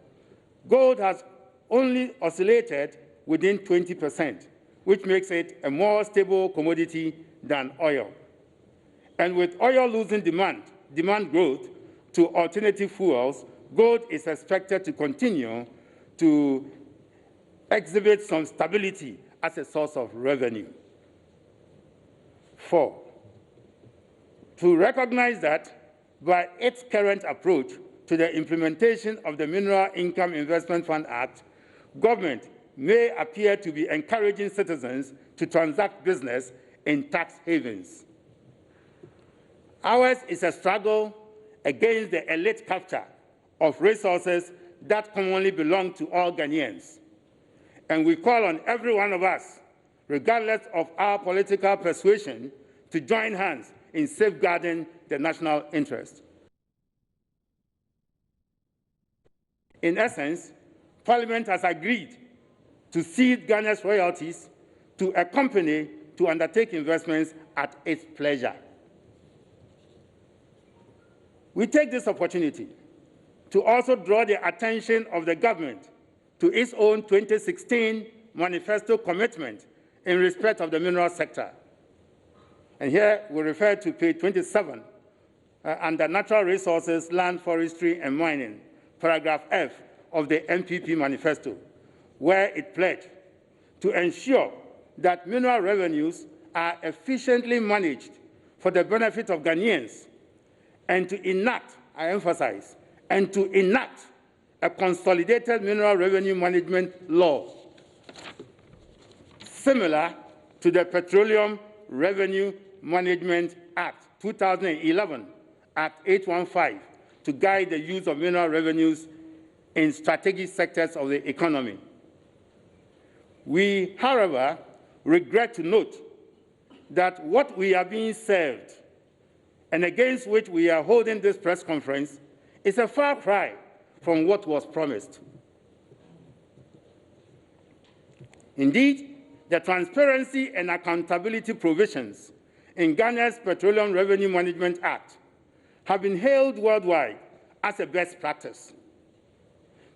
gold has only oscillated within 20%, which makes it a more stable commodity than oil. And with oil losing demand growth to alternative fuels, gold is expected to continue to exhibit some stability as a source of revenue. 4, to recognize that by its current approach to the implementation of the Mineral Income Investment Fund Act, government may appear to be encouraging citizens to transact business in tax havens. Ours is a struggle against the elite capture of resources that commonly belong to all Ghanaians. And we call on every one of us, regardless of our political persuasion, to join hands in safeguarding the national interest. In essence, Parliament has agreed to cede Ghana's royalties to a company to undertake investments at its pleasure. We take this opportunity to also draw the attention of the government to its own 2016 manifesto commitment in respect of the mineral sector. And here we refer to page 27 under Natural Resources, Land, Forestry and Mining, paragraph F of the MPP manifesto, where it pledged to ensure that mineral revenues are efficiently managed for the benefit of Ghanaians, and to enact, I emphasize, and to enact a consolidated mineral revenue management law similar to the Petroleum Revenue Management Act 2011, Act 815, to guide the use of mineral revenues in strategic sectors of the economy. We, however, regret to note that what we are being served and against which we are holding this press conference is a far cry from what was promised. Indeed, the transparency and accountability provisions in Ghana's Petroleum Revenue Management Act have been hailed worldwide as a best practice.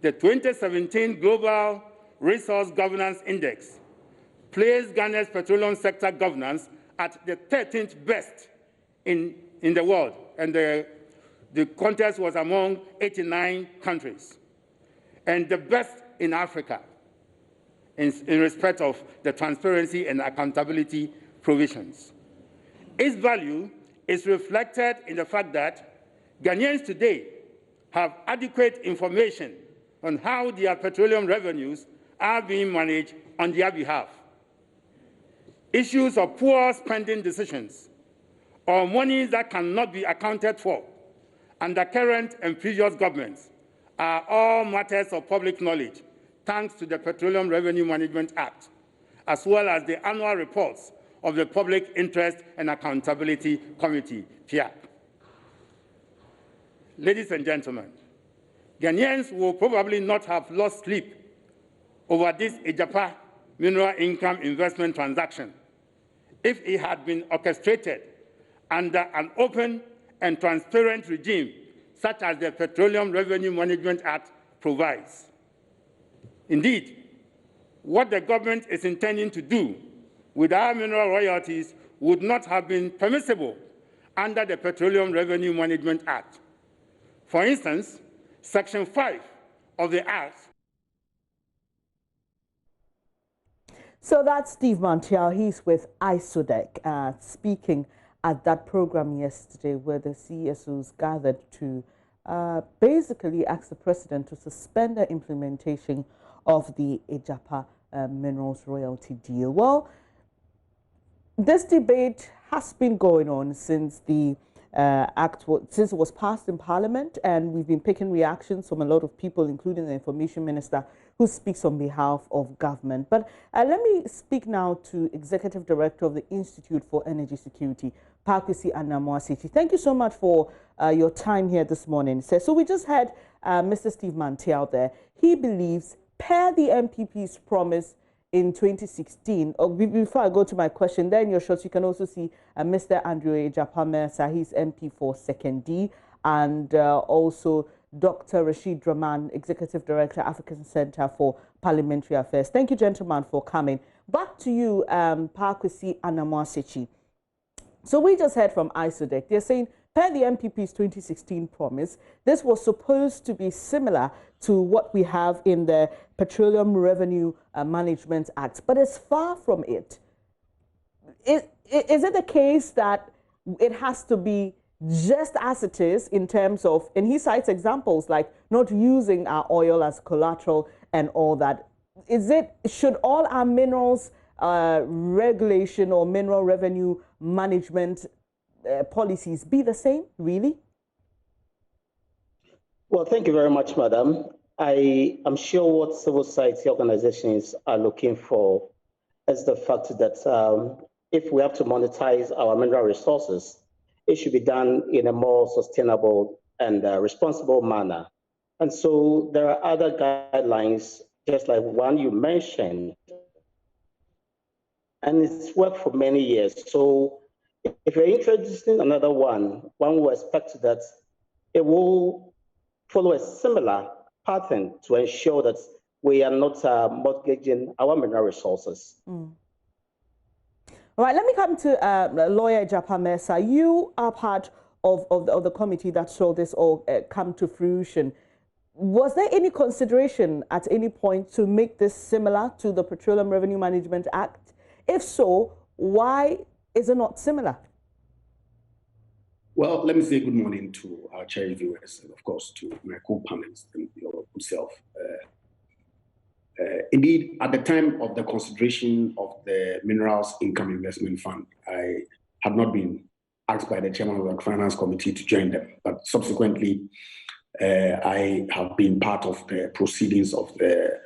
The 2017 Global Resource Governance Index placed Ghana's petroleum sector governance at the 13th best in the world, and the contest was among 89 countries, and the best in Africa in respect of the transparency and accountability provisions. Its value is reflected in the fact that Ghanaians today have adequate information on how their petroleum revenues are being managed on their behalf. Issues of poor spending decisions or money that cannot be accounted for under current and previous governments are all matters of public knowledge, thanks to the Petroleum Revenue Management Act, as well as the annual reports of the Public Interest and Accountability Committee, PIAC. Ladies and gentlemen, Ghanaians will probably not have lost sleep over this Agyapa mineral income investment transaction if it had been orchestrated under an open and transparent regime such as the Petroleum Revenue Management Act provides. Indeed, what the government is intending to do with our mineral royalties would not have been permissible under the Petroleum Revenue Management Act. For instance, Section 5 of the Act. So that's Steve Mantial. He's with ISODEC, speaking at that program yesterday where the CSOs gathered to basically ask the president to suspend the implementation of the Agyapa Minerals Royalty Deal. Well, this debate has been going on since the since it was passed in Parliament, and we've been picking reactions from a lot of people, including the Information Minister, who speaks on behalf of government. But let me speak now to Executive Director of the Institute for Energy Security, Pakwesi Anamoasechi. Thank you so much for your time here this morning. So we just had Mr. Steve Mantial there. He believes, per the MPP's promise in 2016, before I go to my question, there in your shots you can also see Mr. Andrew Agyapa Mercer, he's MP for 2nd D, and also Dr. Rashid Rahman, Executive Director, African Center for Parliamentary Affairs. Thank you, gentlemen, for coming. Back to you, Pakwesi Anamoasechi. So we just heard from ISODEC. They're saying, per the MPP's 2016 promise, this was supposed to be similar to what we have in the Petroleum Revenue Management Act, but it's far from it. Is it the case that it has to be just as it is in terms of, and he cites examples like not using our oil as collateral and all that. Should all our minerals regulation or mineral revenue management policies be the same, really? Well, thank you very much, Madam. I am sure what civil society organizations are looking for is the fact that if we have to monetize our mineral resources, it should be done in a more sustainable and responsible manner. And so there are other guidelines, just like one you mentioned, and it's worked for many years. So if you're introducing another one will expect that it will follow a similar pattern to ensure that we are not mortgaging our mineral resources. All right, let me come to lawyer Agyapa Mercer. You are part of the committee that saw this all come to fruition. Was there any consideration at any point to make this similar to the Petroleum Revenue Management Act? If so, why is it not similar? Well, let me say good morning to our cherished viewers and, of course, to my co-panelists and yourself. Indeed, at the time of the consideration of the Minerals Income Investment Fund, I had not been asked by the chairman of the Finance Committee to join them, but subsequently, I have been part of the proceedings of the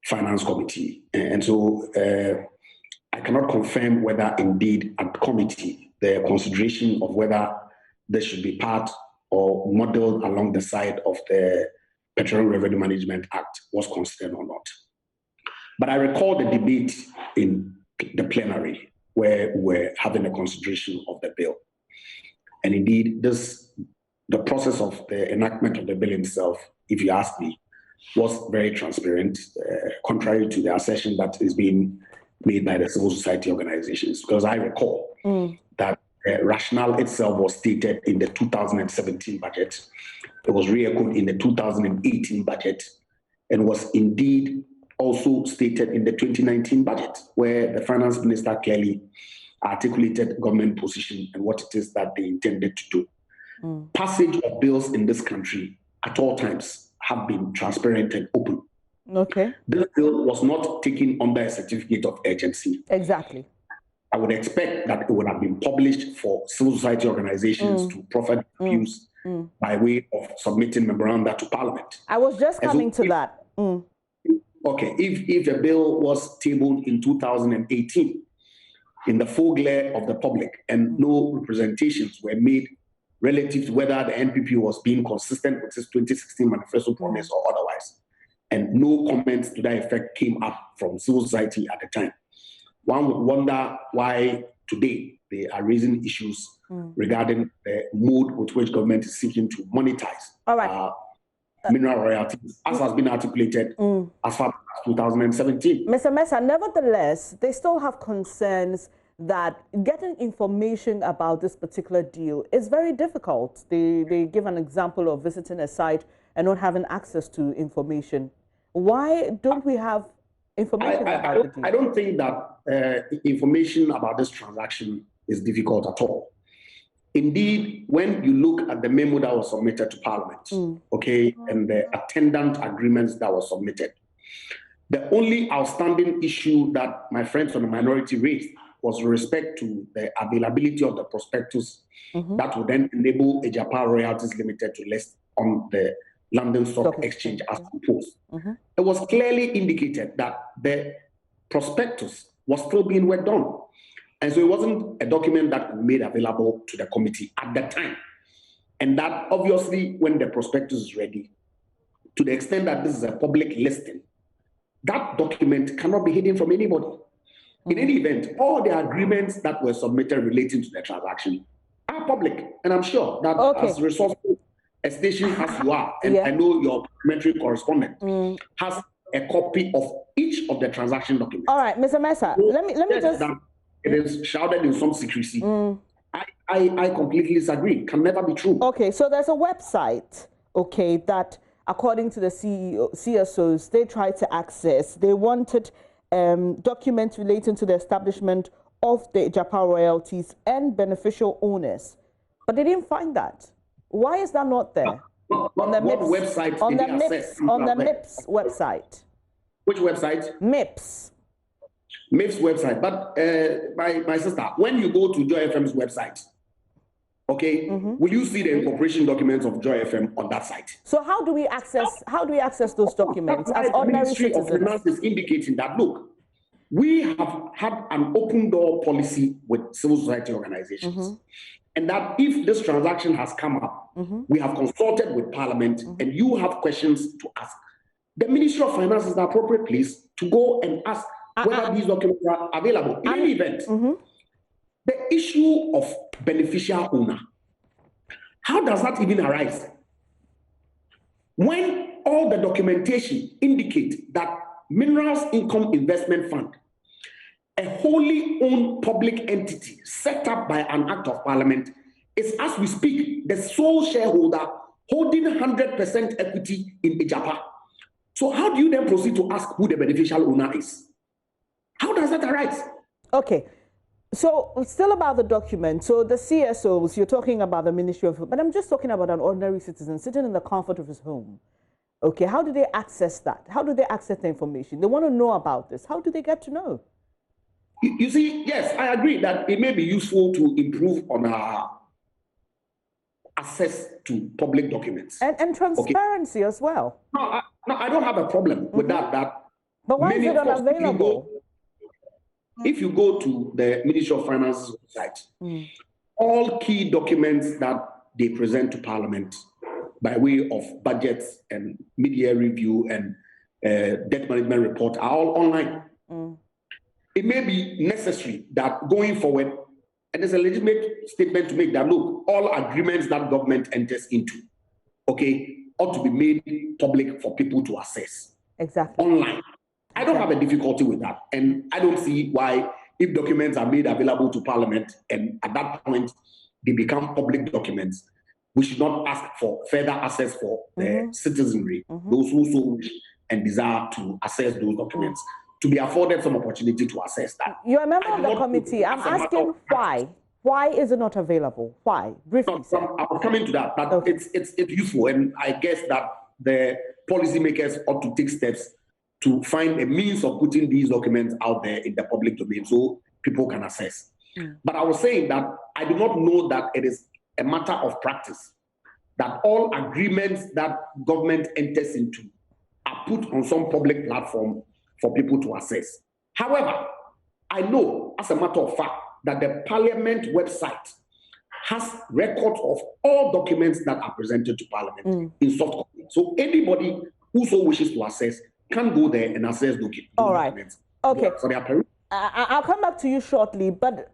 Finance Committee. And so I cannot confirm whether indeed at committee, the consideration of whether this should be part or modeled along the side of the Petroleum Revenue Management Act was considered or not. But I recall the debate in the plenary where we're having a consideration of the bill. And indeed, the process of the enactment of the bill itself, if you ask me, was very transparent, contrary to the assertion that is being made by the civil society organizations. Because I recall that rationale itself was stated in the 2017 budget. It was re-echoed in the 2018 budget, and was indeed also stated in the 2019 budget, where the finance minister clearly articulated government position and what it is that they intended to do. Passage of bills in this country at all times have been transparent and open. Okay. This bill was not taken under a certificate of urgency. Exactly. I would expect that it would have been published for civil society organizations to proffer views by way of submitting memoranda to Parliament. I was just coming to that. Okay, if a bill was tabled in 2018 in the full glare of the public and no representations were made relative to whether the NPP was being consistent with its 2016 manifesto promise or otherwise, and no comments to that effect came up from civil society at the time, one would wonder why today they are raising issues regarding the mode with which government is seeking to monetize mineral royalties, as has been articulated as far as 2017. Mr. Mensah, nevertheless, they still have concerns that getting information about this particular deal is very difficult. They give an example of visiting a site and not having access to information. Why don't we have information about the deal? I don't think that information about this transaction is difficult at all. Indeed, when you look at the memo that was submitted to Parliament, and the attendant agreements that were submitted, the only outstanding issue that my friends on the minority raised was with respect to the availability of the prospectus that would then enable Agyapa Royalties Limited to list on the London Stock Exchange as proposed. It was clearly indicated that the prospectus was still being worked on. And so it wasn't a document that was made available to the committee at the time. And that obviously, when the prospectus is ready, to the extent that this is a public listing, that document cannot be hidden from anybody. In any event, all the agreements that were submitted relating to the transaction are public. And I'm sure that as resourceful a station as you are, and I know your parliamentary correspondent has a copy of each of the transaction documents. All right, Mr. Mensah, let me just... It is shrouded in some secrecy. I completely disagree. Can never be true. Okay, so there's a website, that according to the CSOs, they tried to access. They wanted documents relating to the establishment of the Agyapa royalties and beneficial owners, but they didn't find that. Why is that not there? On the MIPS website. Which website? MIPS. MIPS website. But my sister, when you go to Joy FM's website, will you see the incorporation documents of Joy FM on that site? So how do we access those documents as ordinary citizens? The Ministry of Finance is indicating that, look, we have had an open door policy with civil society organizations. And that if this transaction has come up, we have consulted with Parliament and you have questions to ask. The Ministry of Finance is the appropriate place to go and ask whether these documents are available. In any event, the issue of beneficial owner, how does that even arise? When all the documentation indicates that Minerals Income Investment Fund, a wholly owned public entity set up by an act of Parliament, is, as we speak, the sole shareholder holding 100% equity in Agyapa. So how do you then proceed to ask who the beneficial owner is? How does that arise? Okay, so still about the document. So the CSOs, you're talking about the Ministry of, but I'm just talking about an ordinary citizen sitting in the comfort of his home. Okay, how do they access that? How do they access the information? They want to know about this. How do they get to know? You see, yes, I agree that it may be useful to improve on our access to public documents. And transparency as well. No, I don't have a problem with that. But why is it unavailable? If you go to the Ministry of Finance's website, all key documents that they present to Parliament by way of budgets and mid-year review and debt management report are all online. It may be necessary that going forward, and there's a legitimate statement to make that, look, all agreements that government enters into, ought to be made public for people to access. Exactly. Online. I don't have a difficulty with that. And I don't see why, if documents are made available to Parliament and at that point they become public documents, we should not ask for further access for the citizenry, those who so wish and desire to access those documents, to be afforded some opportunity to access that. You're a member of the committee. I'm asking why. Why is it not available? Why? Briefly. I'm coming to that, but it's useful, and I guess that the policymakers ought to take steps to find a means of putting these documents out there in the public domain so people can access. But I was saying that I do not know that it is a matter of practice that all agreements that government enters into are put on some public platform for people to access. However, I know as a matter of fact that the Parliament website has records of all documents that are presented to Parliament in soft copy. So anybody who so wishes to access can go there and access documents. All right. Okay. For their parents. I'll come back to you shortly, but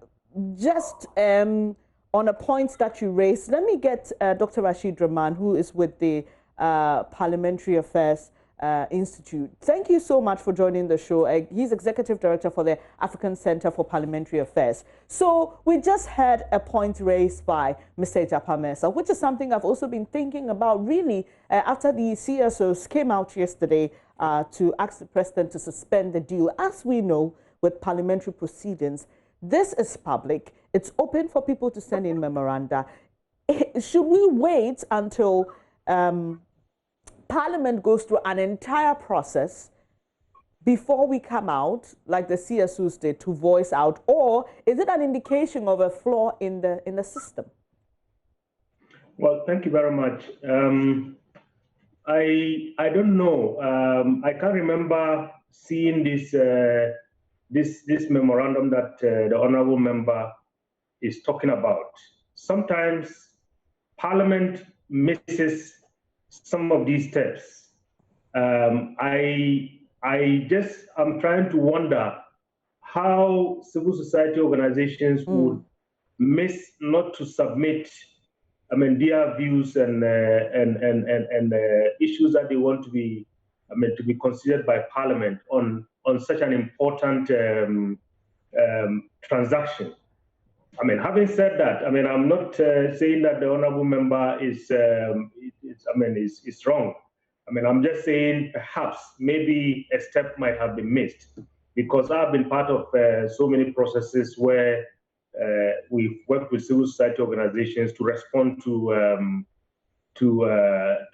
just on a point that you raised, let me get Dr. Rashid Rahman, who is with the Parliamentary Affairs Institute. Thank you so much for joining the show. He's Executive Director for the African Center for Parliamentary Affairs. So we just had a point raised by Mr. Agyapa, which is something I've also been thinking about really after the CSOs came out yesterday to ask the President to suspend the deal. As we know, with parliamentary proceedings, this is public. It's open for people to send in memoranda. Should we wait until Parliament goes through an entire process before we come out, like the CSOs did, to voice out, or is it an indication of a flaw in the system? Well, thank you very much. I don't know. I can't remember seeing this this memorandum that the honourable member is talking about. Sometimes Parliament misses some of these steps. I'm trying to wonder how civil society organizations would miss not to submit, their views and issues that they want to be, to be considered by Parliament on such an important transaction. Having said that, I'm not saying that the honourable member is wrong. I'm just saying perhaps maybe a step might have been missed, because I've been part of so many processes where we've worked with civil society organizations to respond to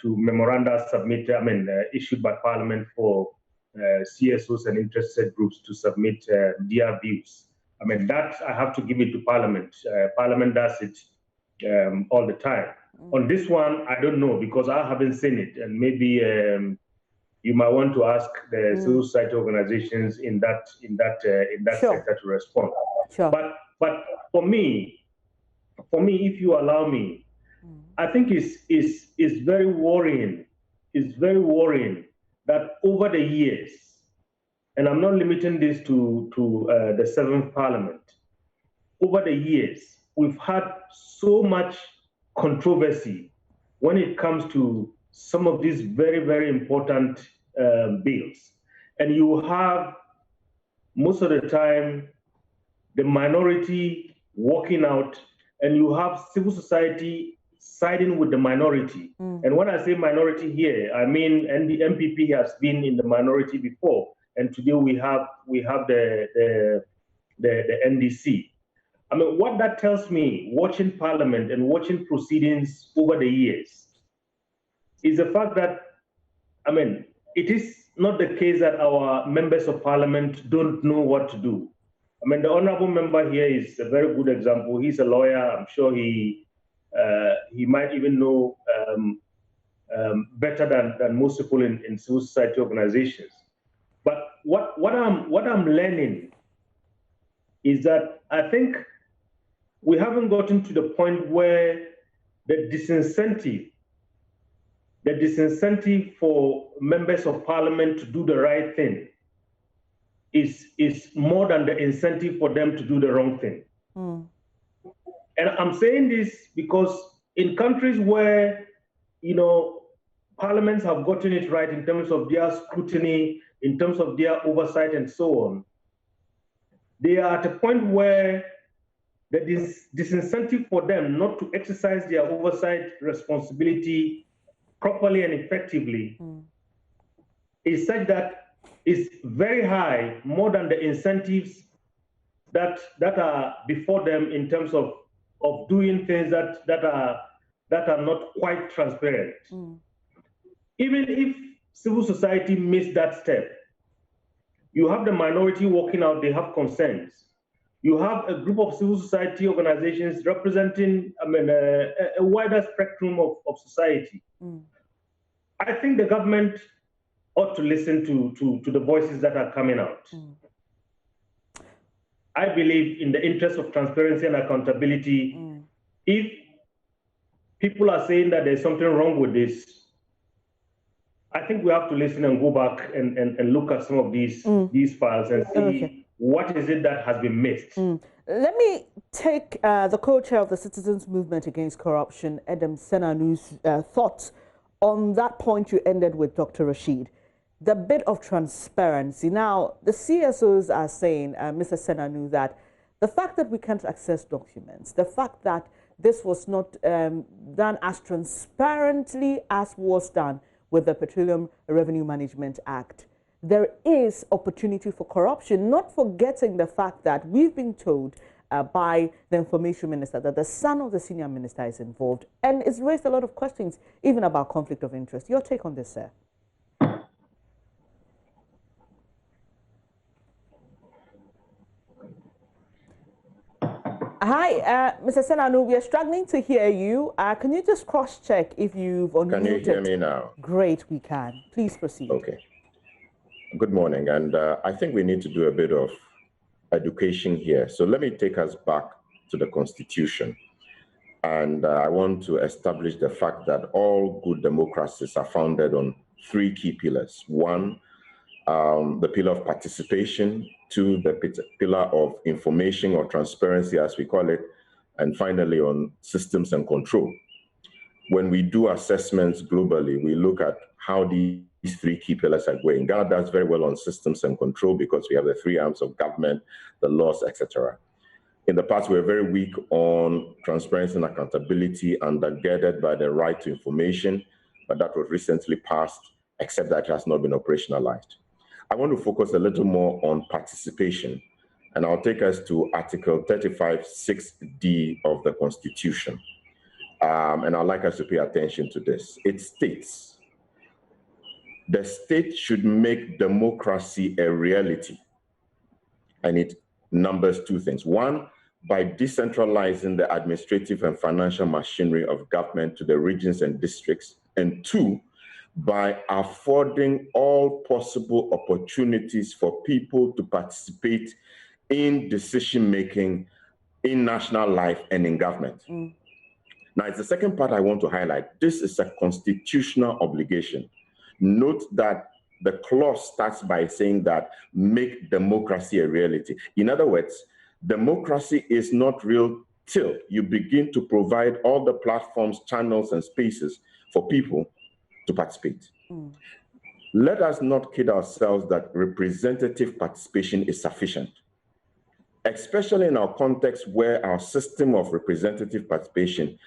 memoranda submitted, issued by Parliament for CSOs and interested groups to submit their views. That I have to give it to Parliament. Parliament does it all the time. On this one, I don't know, because I haven't seen it, and maybe you might want to ask the civil society organizations in that sector to respond. Sure. But for me, if you allow me, I think it's very worrying. It's very worrying that over the years, and I'm not limiting this to the 7th Parliament, over the years, we've had so much controversy when it comes to some of these very, very important bills. And you have, most of the time, the minority walking out, and you have civil society siding with the minority. And when I say minority here, I mean, and the MPP has been in the minority before, and today we have the NDC. What that tells me, watching Parliament and watching proceedings over the years, is the fact that, it is not the case that our members of Parliament don't know what to do. The honourable member here is a very good example. He's a lawyer. I'm sure he might even know better than most people in civil society organizations. But what I'm learning is that I think we haven't gotten to the point where the disincentive for members of Parliament to do the right thing is more than the incentive for them to do the wrong thing. And I'm saying this because in countries where, parliaments have gotten it right in terms of their scrutiny, in terms of their oversight and so on, they are at a point where the disincentive for them not to exercise their oversight responsibility properly and effectively is such that it's very high, more than the incentives that are before them in terms of doing things that are not quite transparent. Even if civil society missed that step, you have the minority walking out, they have concerns. You have a group of civil society organizations representing, a wider spectrum of society. I think the government ought to listen to the voices that are coming out. I believe in the interest of transparency and accountability, if people are saying that there's something wrong with this, I think we have to listen and go back and look at some of these files and see what is it that has been missed. Let me take the co-chair of the Citizens Movement Against Corruption, Edem Senanu's thoughts on that point you ended with, Dr. Rashid. The bit of transparency. Now, the CSOs are saying, Mr. Senanu, that the fact that we can't access documents, the fact that this was not done as transparently as was done with the Petroleum Revenue Management Act, there is opportunity for corruption, not forgetting the fact that we've been told by the information minister that the son of the senior minister is involved, and it's raised a lot of questions, even about conflict of interest. Your take on this, sir? Hi, Mr. Senanu, we are struggling to hear you. Can you just cross-check if you've unmuted? Can you hear me now? Great, we can. Please proceed. Okay. Good morning, and I think we need to do a bit of education here. So let me take us back to the Constitution. And I want to establish the fact that all good democracies are founded on three key pillars. One, the pillar of participation. Two, the pillar of information or transparency, as we call it. And finally, on systems and control. When we do assessments globally, we look at how these three key pillars are going. Ghana does very well on systems and control because we have the three arms of government, the laws, etc. In the past, we were very weak on transparency and accountability, undergirded by the right to information, but that was recently passed, except that it has not been operationalized. I want to focus a little more on participation, and I'll take us to Article 35(6)(d) of the Constitution. And I'd like us to pay attention to this. It states, the state should make democracy a reality. And it numbers two things. One, by decentralizing the administrative and financial machinery of government to the regions and districts. And two, by affording all possible opportunities for people to participate in decision-making in national life and in government. Now, it's the second part I want to highlight. This is a constitutional obligation. Note that the clause starts by saying that make democracy a reality. In other words, democracy is not real till you begin to provide all the platforms, channels, and spaces for people to participate. Let us not kid ourselves that representative participation is sufficient, especially in our context where our system of representative participation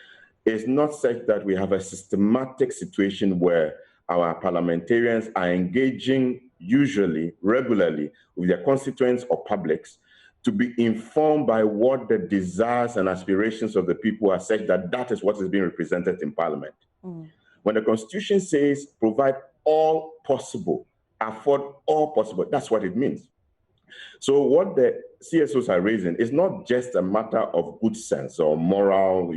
is not such that we have a systematic situation where our parliamentarians are engaging usually, regularly with their constituents or publics to be informed by what the desires and aspirations of the people are such that that is what is being represented in Parliament. When the Constitution says provide all possible, afford all possible, that's what it means. So what the CSOs are raising is not just a matter of good sense or moral,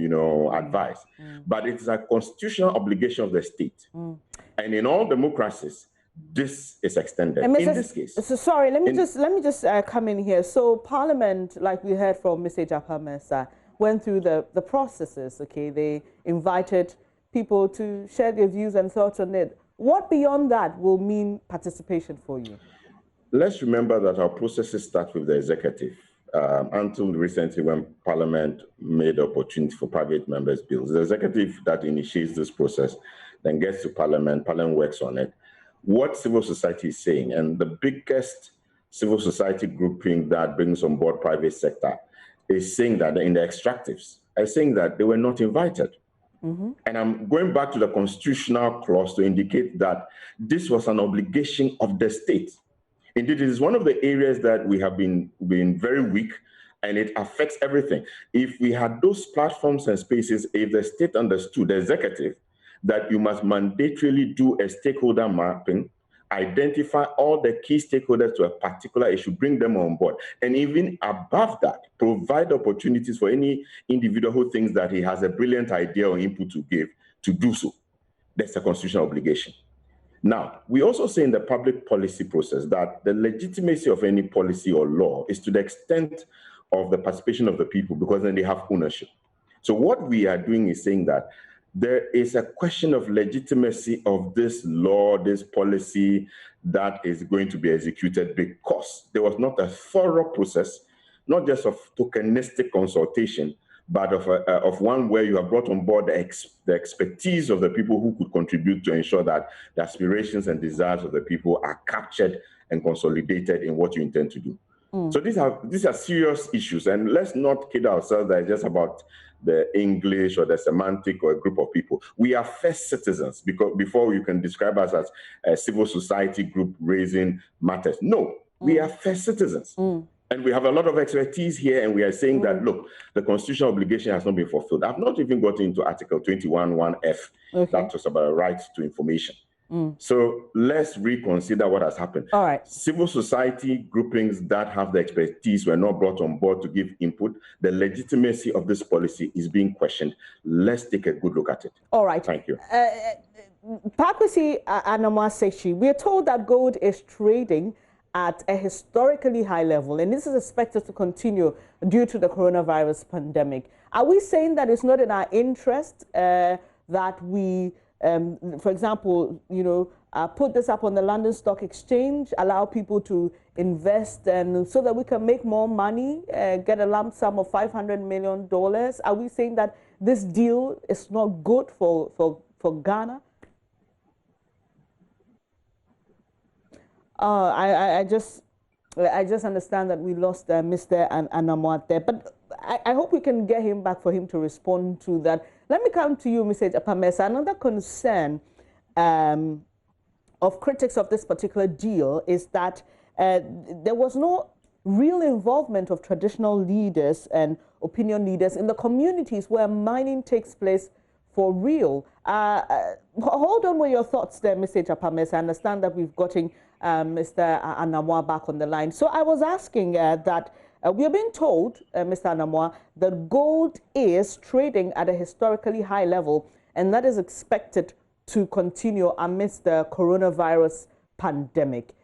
advice, but it's a constitutional obligation of the state. And in all democracies, this is extended. In this case. So sorry, let me just come in here. So Parliament, like we heard from Ms. Agyapa, went through the processes. Okay, they invited people to share their views and thoughts on it. What beyond that will mean participation for you? Let's remember that our processes start with the executive. Until recently, when Parliament made the opportunity for private members' bills, the executive that initiates this process then gets to Parliament, Parliament works on it. What civil society is saying, and the biggest civil society grouping that brings on board private sector is saying that in the extractives, are saying that they were not invited. And I'm going back to the constitutional clause to indicate that this was an obligation of the state. Indeed, it is one of the areas that we have been very weak, and it affects everything. If we had those platforms and spaces, if the state understood, the executive, that you must mandatorily do a stakeholder mapping, identify all the key stakeholders to a particular issue, bring them on board, and even above that, provide opportunities for any individual who thinks that he has a brilliant idea or input to give to do so. That's a constitutional obligation. Now, we also say in the public policy process that the legitimacy of any policy or law is to the extent of the participation of the people, because then they have ownership. So what we are doing is saying that there is a question of legitimacy of this law, this policy that is going to be executed, because there was not a thorough process, not just of tokenistic consultation, but of one where you have brought on board the expertise of the people who could contribute to ensure that the aspirations and desires of the people are captured and consolidated in what you intend to do. So these are serious issues, and let's not kid ourselves that it's just about the English or the semantic or a group of people. We are first citizens, because before you can describe us as a civil society group raising matters. No, we are first citizens. And we have a lot of expertise here, and we are saying that, look, the constitutional obligation has not been fulfilled. I've not even gotten into Article 21(1)(f) that talks about a right to information. So let's reconsider what has happened. All right. Civil society groupings that have the expertise were not brought on board to give input. The legitimacy of this policy is being questioned. Let's take a good look at it. All right. Thank you. Pakwesi Anamwa-Sechi, we are told that gold is trading at a historically high level, and this is expected to continue due to the coronavirus pandemic. Are we saying that it's not in our interest that we, for example, put this up on the London Stock Exchange, allow people to invest, and so that we can make more money, get a lump sum of $500 million? Are we saying that this deal is not good for Ghana? I just understand that we lost Mr. Anamwa there, but I hope we can get him back for him to respond to that. Let me come to you, Mr. Agyapa. Another concern of critics of this particular deal is that there was no real involvement of traditional leaders and opinion leaders in the communities where mining takes place for real. Hold on with your thoughts there, Mr. Agyapa. I understand that we've gotten Mr. Anamwa back on the line. So I was asking that we are being told, Mr. Anamwa, that gold is trading at a historically high level, and that is expected to continue amidst the coronavirus pandemic.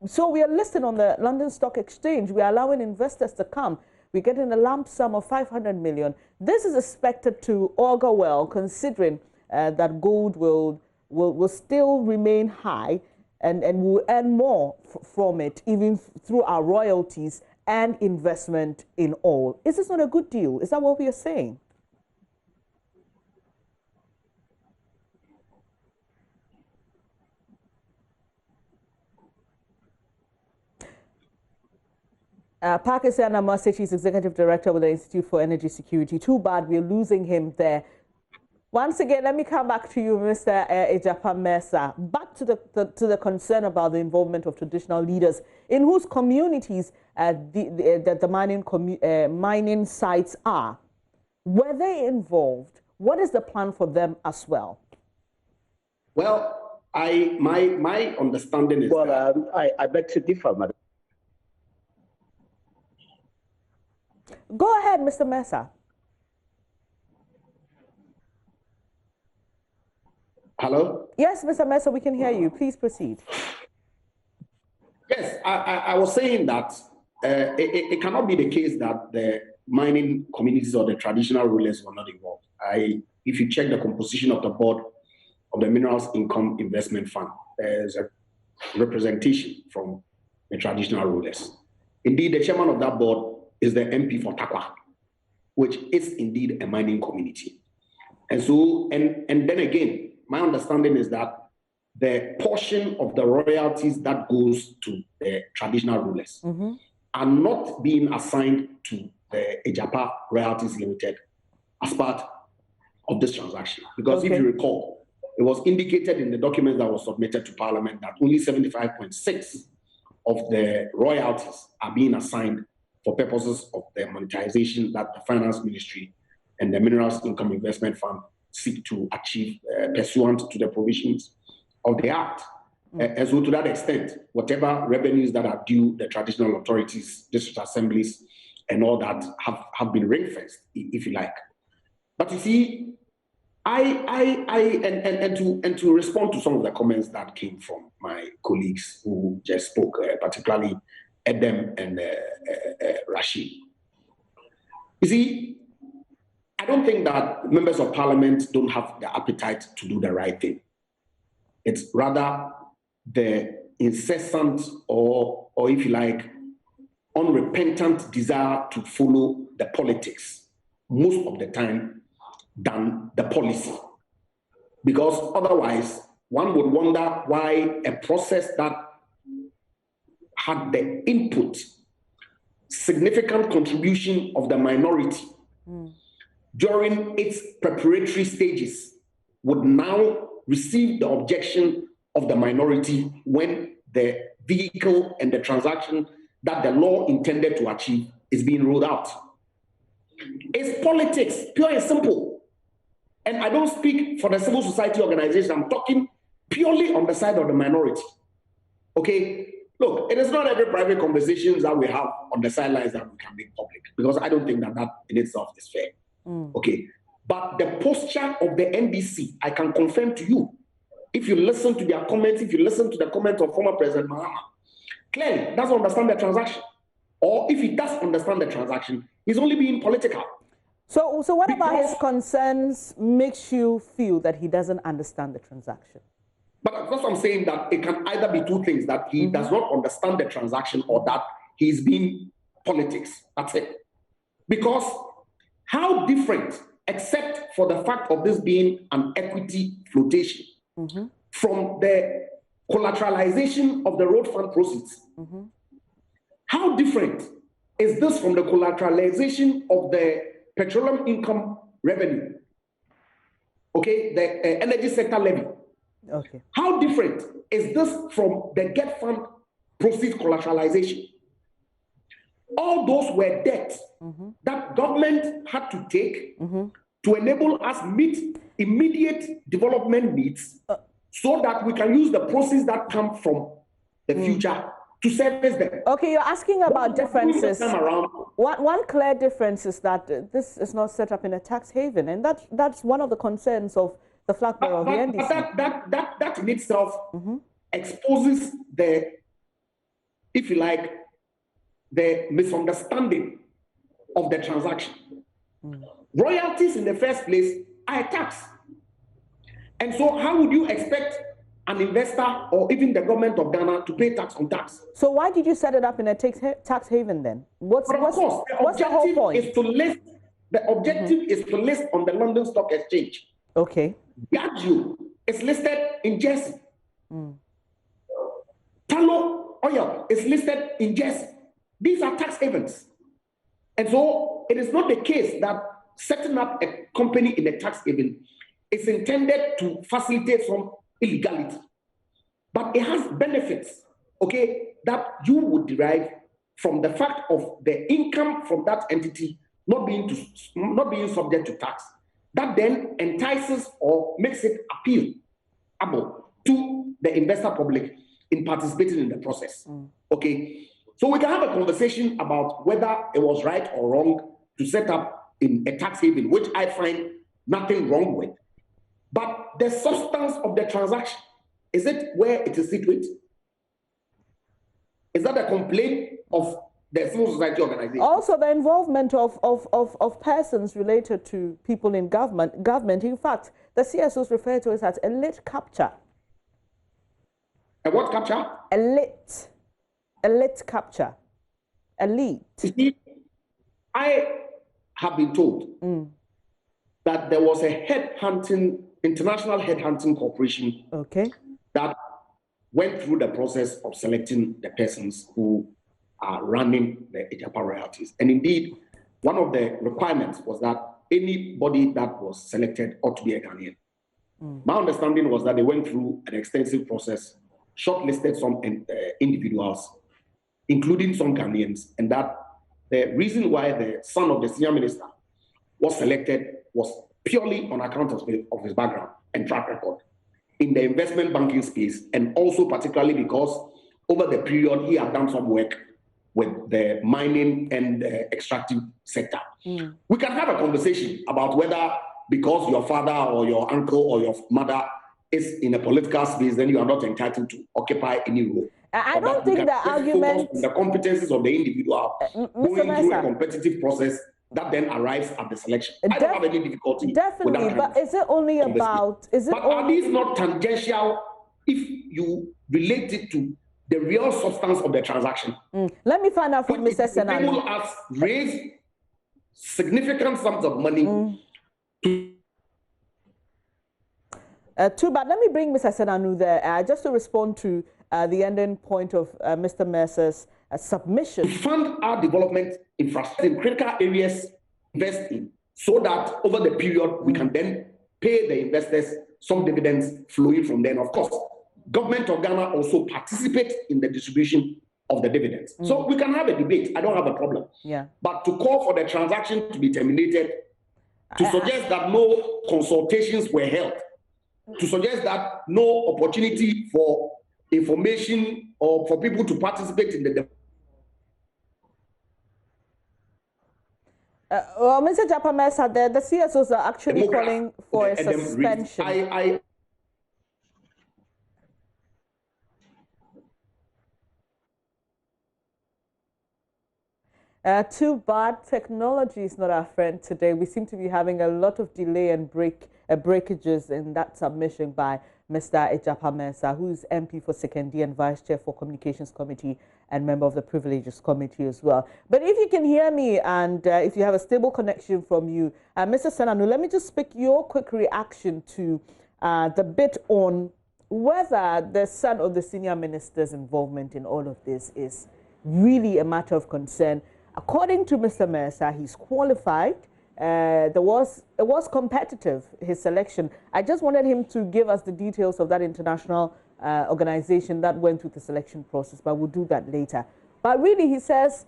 So we are listed on the London Stock Exchange. We are allowing investors to come. We're getting a lump sum of $500 million. This is expected to augur well, considering that gold will still remain high, and we'll earn more from it, even through our royalties and investment in oil. Is this not a good deal? Is that what we are saying? Pakwesi Anamwa-Sechi is Executive Director with the Institute for Energy Security. Too bad we're losing him there. Once again, let me come back to you, Mr. Agyapa. Back to the concern about the involvement of traditional leaders in whose communities the mining sites are. Were they involved? What is the plan for them as well? Well, my understanding is I beg to differ, madam. Go ahead, Mr. Mesa. Hello? Yes, Mr. Mesa, we can hear you. Please proceed. Yes, I was saying that it cannot be the case that the mining communities or the traditional rulers were not involved. If you check the composition of the board of the Minerals Income Investment Fund, there's a representation from the traditional rulers. Indeed, the chairman of that board is the MP for Takwa, which is indeed a mining community. And so, and then again, my understanding is that the portion of the royalties that goes to the traditional rulers are not being assigned to the Agyapa Royalties Limited as part of this transaction. Because if you recall, it was indicated in the documents that was submitted to Parliament that only 75.6 of the royalties are being assigned for purposes of the monetization that the Finance Ministry and the Minerals Income Investment Fund seek to achieve pursuant to the provisions of the Act. And so to that extent, whatever revenues that are due the traditional authorities, district assemblies, and all that have been ring-fenced, if you like. But you see, to respond to some of the comments that came from my colleagues who just spoke, particularly Edem and Rashid. You see, I don't think that members of parliament don't have the appetite to do the right thing. It's rather the incessant or if you like, unrepentant desire to follow the politics most of the time than the policy. Because otherwise, one would wonder why a process that had the input, significant contribution of the minority during its preparatory stages would now receive the objection of the minority when the vehicle and the transaction that the law intended to achieve is being rolled out. It's politics, pure and simple. And I don't speak for the civil society organization. I'm talking purely on the side of the minority. Okay? Look, it is not every private conversations that we have on the sidelines that we can make public, because I don't think that in itself is fair. Okay? But the posture of the NDC, I can confirm to you, if you listen to their comments, if you listen to the comments of former President Mahama, clearly doesn't understand the transaction. Or if he does understand the transaction, he's only being political. So what about his concerns makes you feel that he doesn't understand the transaction? But that's what I'm saying, that it can either be two things, that he does not understand the transaction or that he's being politics. That's it. Because how different, except for the fact of this being an equity flotation, from the collateralization of the road fund proceeds. How different is this from the collateralization of the petroleum income revenue? Okay, the energy sector levy. Okay. How different is this from the GET fund proceeds collateralization? All those were debts that government had to take to enable us meet immediate development needs so that we can use the proceeds that come from the future to service them. Okay, you're asking about differences. One clear difference is that this is not set up in a tax haven, and that's one of the concerns of the flag bearer of the NDC. That in itself exposes the, if you like, the misunderstanding of the transaction. Royalties in the first place are a tax. And so how would you expect an investor or even the government of Ghana to pay tax on tax? So why did you set it up in a tax haven then? What's the whole point? Is to list, the objective is to list on the London Stock Exchange. Okay. Diageo is listed in Jersey. Tullow Oil is listed in Jersey. These are tax havens. And so it is not the case that setting up a company in a tax haven is intended to facilitate some illegality. But it has benefits, okay, that you would derive from the fact of the income from that entity not being subject to tax. That then entices or makes it appealable to the investor public in participating in the process. Okay, so we can have a conversation about whether it was right or wrong to set up in a tax haven, which I find nothing wrong with. But the substance of the transaction, is it where it is situated? Is that a complaint of the civil society organization? Also, the involvement of persons related to people in government. In fact, the CSOs refer to it as elite capture. A what capture? Elite capture. Elite. You see, I have been told that there was a international headhunting corporation that went through the process of selecting the persons who are running the Agyapa Royalties. And indeed, one of the requirements was that anybody that was selected ought to be a Ghanaian. My understanding was that they went through an extensive process, shortlisted some individuals, including some Ghanaians, and that the reason why the son of the senior minister was selected was purely on account of his background and track record. in the investment banking space, and also particularly because over the period he had done some work with the mining and extractive sector. We can have a conversation about whether because your father or your uncle or your mother is in a political space, then you are not entitled to occupy any role. I don't think the argument... The competencies of the individual going through a competitive process that then arrives at the selection. I don't have any difficulty with that. But is it only about... Are these not tangential if you relate it to the real substance of the transaction? Let me find out from Mr. Senanu. People have raised significant sums of money. Too bad. Let me bring Mr. Senanu there just to respond to the ending point of Mr. Mercer's submission. To fund our development infrastructure in critical areas, invest in, so that over the period we can then pay the investors some dividends flowing from them. Of course, government of Ghana also participates in the distribution of the dividends. So we can have a debate. I don't have a problem. Yeah. But to call for the transaction to be terminated, to suggest that no consultations were held, to suggest that no opportunity for information or for people to participate in the well, Mr. Agyapa Mensah, the CSOs are actually calling for a suspension. Too bad technology is not our friend today. We seem to be having a lot of delay and breakages in that submission by Mr. Agyapa Mensah, who is MP for Sekondi and Vice Chair for Communications Committee and member of the Privileges Committee as well. But if you can hear me and if you have a stable connection from you, Mr. Senanu, let me just pick your quick reaction to the bit on whether the son of the senior minister's involvement in all of this is really a matter of concern. According to Mr. Mensah, he's qualified. It was competitive, his selection. I just wanted him to give us the details of that international organization that went through the selection process, but we'll do that later. But really, he says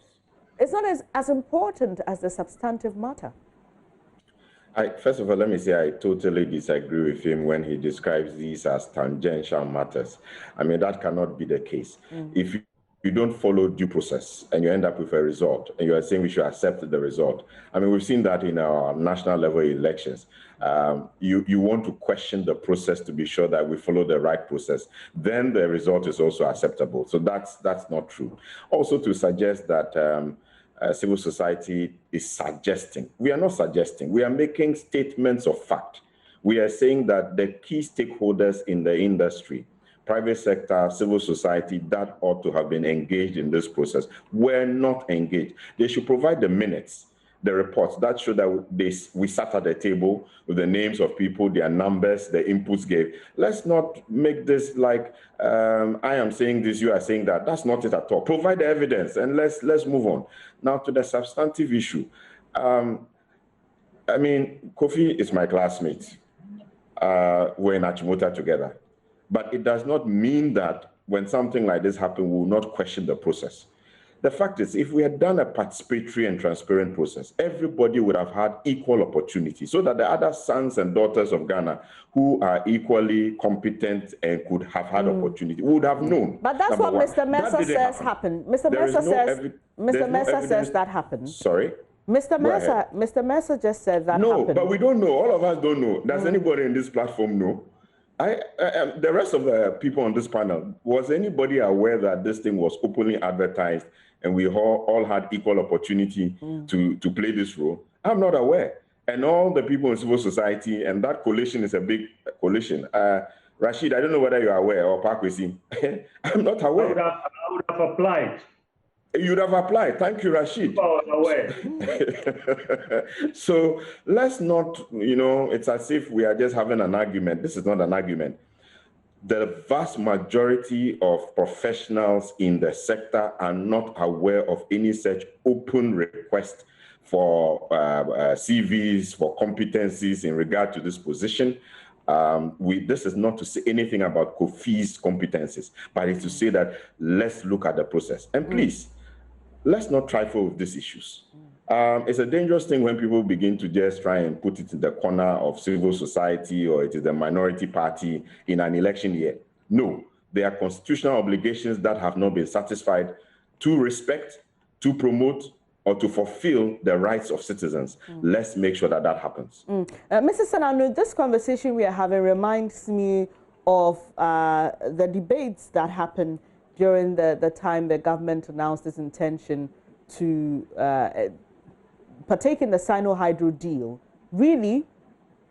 it's not as important as the substantive matter. First of all, let me say I totally disagree with him when he describes these as tangential matters. I mean, that cannot be the case. If you don't follow due process and you end up with a result and you are saying we should accept the result. I mean, we've seen that in our national level elections. You want to question the process to be sure that we follow the right process. Then the result is also acceptable. So that's not true. Also to suggest that civil society is suggesting. We are not suggesting. We are making statements of fact. We are saying that the key stakeholders in the industry, private sector, civil society, that ought to have been engaged in this process, were not engaged. They should provide the minutes, the reports that show that we sat at the table with the names of people, their numbers, the inputs gave. Let's not make this like I am saying this, you are saying that. That's not it at all. Provide the evidence and let's move on. Now to the substantive issue. I mean, Kofi is my classmate. We're in Achimota together. But it does not mean that when something like this happens, we will not question the process. The fact is, if we had done a participatory and transparent process, everybody would have had equal opportunity so that the other sons and daughters of Ghana who are equally competent and could have had opportunity would have known. But that's what Mr. Mensah says happened. Mr. Mensah says that happened. Sorry? Mr. Mensah just said that happened. No, but we don't know. All of us don't know. Does anybody in this platform know? The rest of the people on this panel, was anybody aware that this thing was openly advertised and we all had equal opportunity to play this role? I'm not aware. And all the people in civil society, and that coalition is a big coalition. Rashid, I don't know whether you're aware, or Parkwesi. I'm not aware. I would have applied. You'd have applied. Thank you, Rashid. So let's not, it's as if we are just having an argument. This is not an argument. The vast majority of professionals in the sector are not aware of any such open request for CVs, for competencies in regard to this position. This is not to say anything about Kofi's competencies, but it's to say that let's look at the process. And please, let's not trifle with these issues. It's a dangerous thing when people begin to just try and put it in the corner of civil society or it is the minority party in an election year. No, there are constitutional obligations that have not been satisfied to respect, to promote, or to fulfill the rights of citizens. Let's make sure that that happens. Mrs. Sananu, this conversation we are having reminds me of the debates that happened during the time the government announced its intention to partake in the Sino-Hydro deal. Really,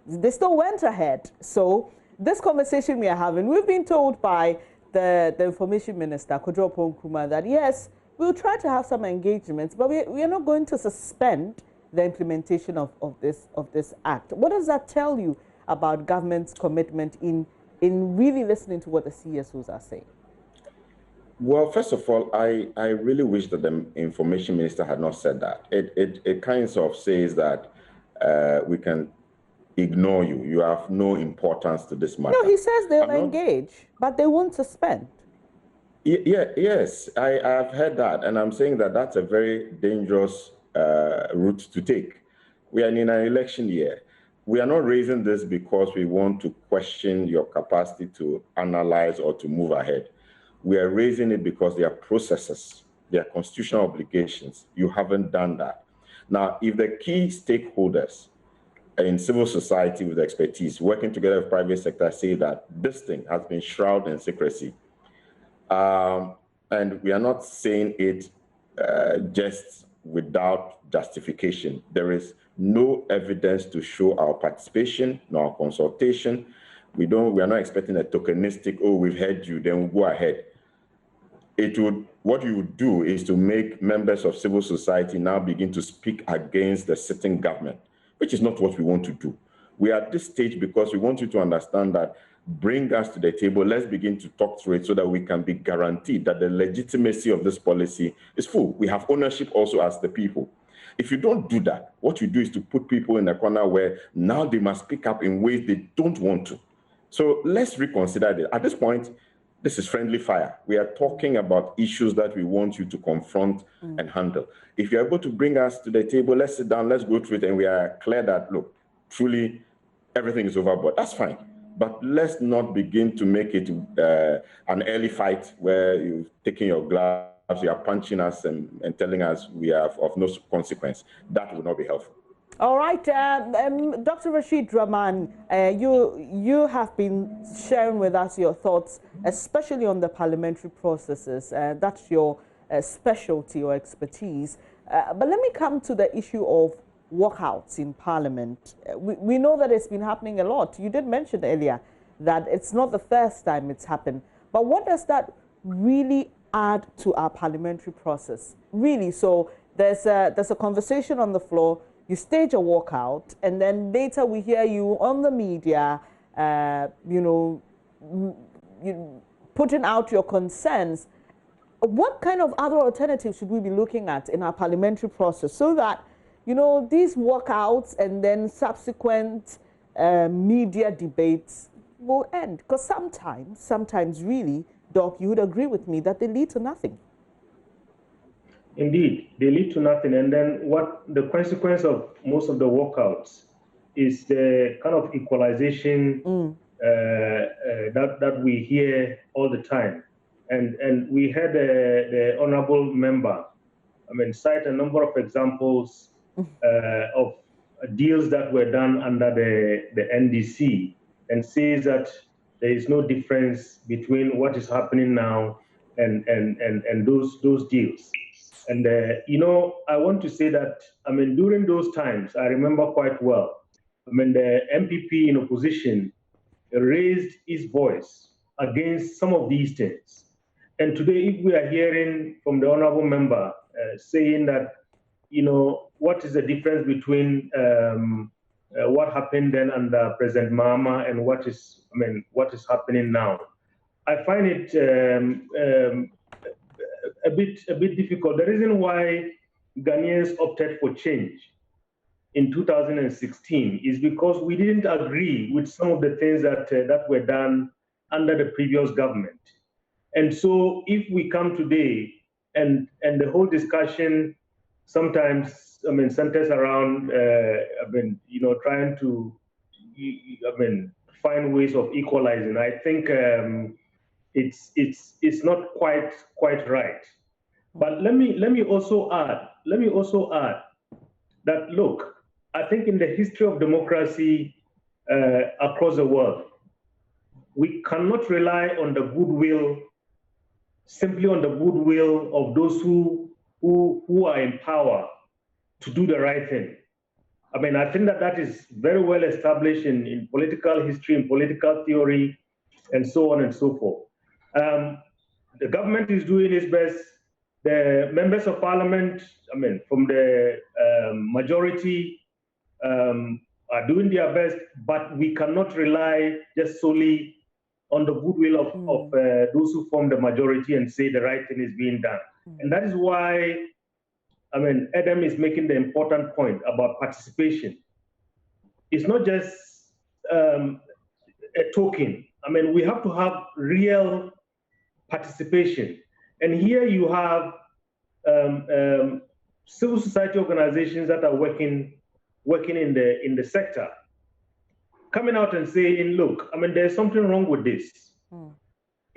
they still went ahead. So this conversation we are having, we've been told by the Information Minister, Kojo Nkrumah, that yes, we'll try to have some engagements, but we are not going to suspend the implementation of this act. What does that tell you about government's commitment in really listening to what the CSOs are saying? Well, first of all, I really wish that the Information Minister had not said that. It kind of says that we can ignore you. You have no importance to this matter. No, he says they'll engage, but they won't suspend. Yes, I have heard that, and I'm saying that that's a very dangerous route to take. We are in an election year. We are not raising this because we want to question your capacity to analyze or to move ahead. We are raising it because there are processes, there are constitutional obligations. You haven't done that. Now, if the key stakeholders in civil society with expertise, working together with private sector, say that this thing has been shrouded in secrecy, and we are not saying it just without justification. There is no evidence to show our participation, nor our consultation. We are not expecting a tokenistic, oh, we've heard you, then we'll go ahead. What you would do is to make members of civil society now begin to speak against the sitting government, which is not what we want to do. We are at this stage because we want you to understand that bring us to the table, let's begin to talk through it so that we can be guaranteed that the legitimacy of this policy is full. We have ownership also as the people. If you don't do that, what you do is to put people in a corner where now they must speak up in ways they don't want to. So let's reconsider it. At this point, this is friendly fire. We are talking about issues that we want you to confront and handle. If you're able to bring us to the table, let's sit down, let's go through it, and we are clear that, look, truly everything is overboard. That's fine. But let's not begin to make it an early fight where you're taking your gloves, you are punching us and telling us we are of no consequence. That would not be helpful. All right, Dr. Rashid Rahman, you have been sharing with us your thoughts, especially on the parliamentary processes. That's your specialty or expertise. But let me come to the issue of walkouts in Parliament. We know that it's been happening a lot. You did mention earlier that it's not the first time it's happened. But what does that really add to our parliamentary process? Really, so there's a conversation on the floor, you stage a walkout, and then later we hear you on the media, putting out your concerns. What kind of other alternatives should we be looking at in our parliamentary process so that these walkouts and then subsequent media debates will end? Because sometimes really, Doc, you would agree with me that they lead to nothing. Indeed, they lead to nothing. And then what the consequence of most of the walkouts is the kind of equalization that we hear all the time. And we had the honorable member, cite a number of examples of deals that were done under the NDC, and says that there is no difference between what is happening now and those deals. And I want to say that during those times, I remember quite well. The MPP in opposition raised its voice against some of these things. And today, if we are hearing from the honorable member saying that, what is the difference between what happened then under President Mahama and what is happening now, I find it a bit difficult. The reason why Ghanaians opted for change in 2016 is because we didn't agree with some of the things that were done under the previous government. And so if we come today and the whole discussion sometimes, centers around, trying to, find ways of equalizing. I think it's not quite right. But let me also add that, look, I think in the history of democracy across the world, we cannot rely on the goodwill, simply on the goodwill of those who are in power to do the right thing. I think that is very well established in political history, in political theory, and so on and so forth. The government is doing its best. The members of parliament, from the majority, are doing their best, but we cannot rely just solely on the goodwill of those who form the majority and say the right thing is being done. And that is why, Adam is making the important point about participation. It's not just a token. We have to have real participation. And here you have civil society organizations that are working in the sector, coming out and saying, look, there's something wrong with this.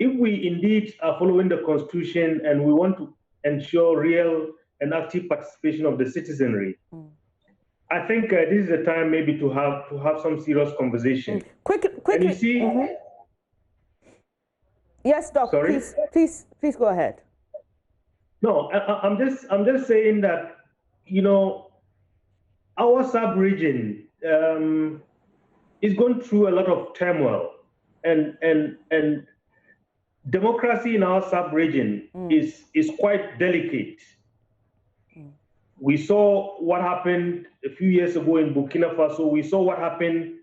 If we indeed are following the Constitution and we want to ensure real and active participation of the citizenry, I think this is the time maybe to have some serious conversation. Quickly. And you see, yes, Doc. Sorry? Please go ahead. No, I'm just saying that, our sub-region is going through a lot of turmoil, and democracy in our sub-region is quite delicate. We saw what happened a few years ago in Burkina Faso. We saw what happened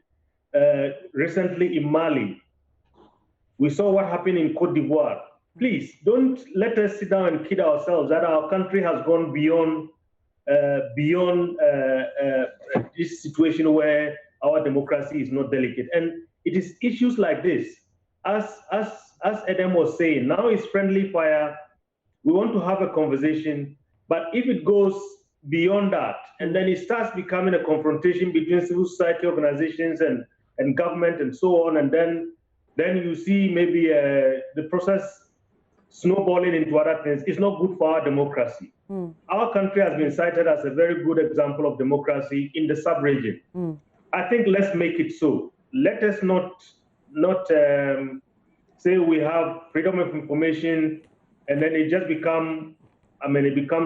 recently in Mali. We saw what happened in Cote d'Ivoire. Please, don't let us sit down and kid ourselves that our country has gone beyond this situation where our democracy is not delicate. And it is issues like this, as Adam was saying, now it's friendly fire. We want to have a conversation, but if it goes beyond that, and then it starts becoming a confrontation between civil society organizations and government and so on, and then you see maybe the process snowballing into other things. It's not good for our democracy. Our country has been cited as a very good example of democracy in the sub-region. I think let's make it so. Let us not say we have freedom of information and then it just becomes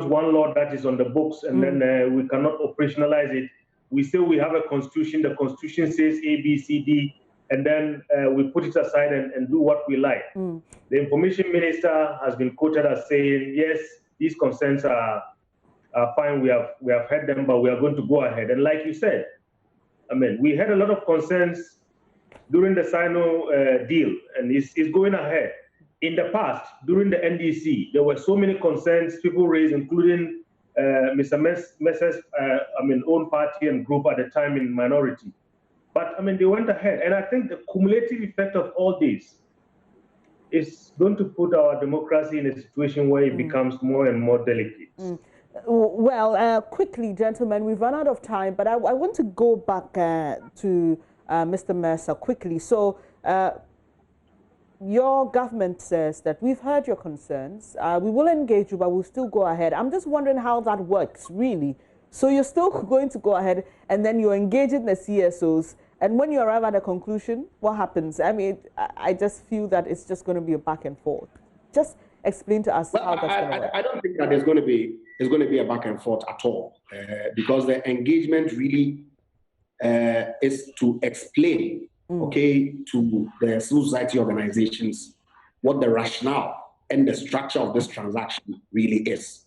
one law that is on the books and then we cannot operationalize it. We say we have a constitution, the constitution says A, B, C, D, and then we put it aside and do what we like. The information minister has been quoted as saying, yes, these concerns are fine, we have heard them, but we are going to go ahead. And like you said, we had a lot of concerns during the Sino deal, and it's going ahead. In the past, during the NDC, there were so many concerns people raised, including Mr. Messer's own party and group at the time in minority. But they went ahead, and I think the cumulative effect of all this is going to put our democracy in a situation where it becomes more and more delicate. Well, quickly, gentlemen, we've run out of time, but I want to go back to Mr. Mercer quickly. So, your government says that we've heard your concerns. We will engage you, but we'll still go ahead. I'm just wondering how that works, really. So you're still going to go ahead, and then you're engaging the CSOs. And when you arrive at a conclusion, what happens? I just feel that it's just going to be a back and forth. Just explain to us how that's going to work. I don't think that there's going to be a back and forth at all, because the engagement really is to explain, to the civil society organizations what the rationale and the structure of this transaction really is.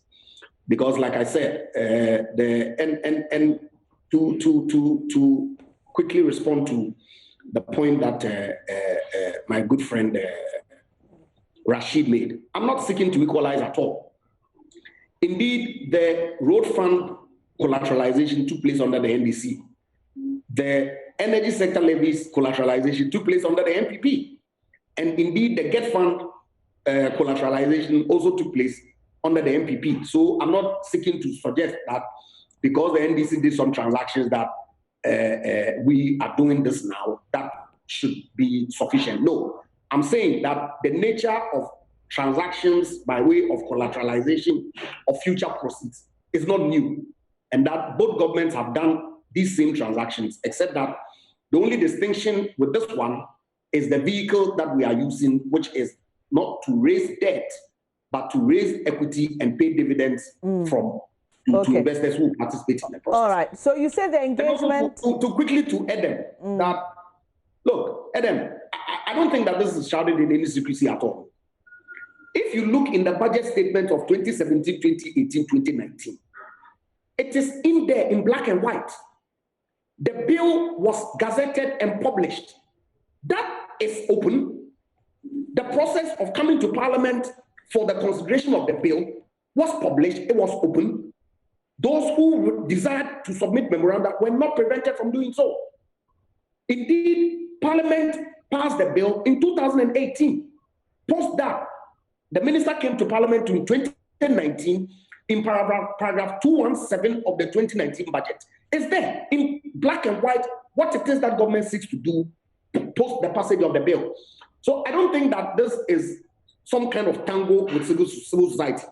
Because, like I said, to quickly respond to the point that my good friend Rashid made, I'm not seeking to equalize at all. Indeed, the road fund collateralization took place under the NDC. The energy sector levies collateralization took place under the MPP. And indeed, the GET fund collateralization also took place under the MPP. So I'm not seeking to suggest that because the NDC did some transactions that we are doing this now, that should be sufficient. No, I'm saying that the nature of transactions by way of collateralization of future proceeds is not new, and that both governments have done these same transactions, except that the only distinction with this one is the vehicle that we are using, which is not to raise debt, but to raise equity and pay dividends from to investors who participate in the process. All right. So you said the engagement. To quickly to Adam, that look, Adam, I don't think that this is shrouded in any secrecy at all. If you look in the budget statement of 2017, 2018, 2019, it is in there in black and white. The bill was gazetted and published. That is open. The process of coming to Parliament for the consideration of the bill was published. It was open. Those who desired to submit memoranda were not prevented from doing so. Indeed, Parliament passed the bill in 2018. Post that, the minister came to Parliament in 2019 in paragraph 217 of the 2019 budget. It's there in black and white what it is that government seeks to do post the passage of the bill. So I don't think that this is some kind of tango with civil society.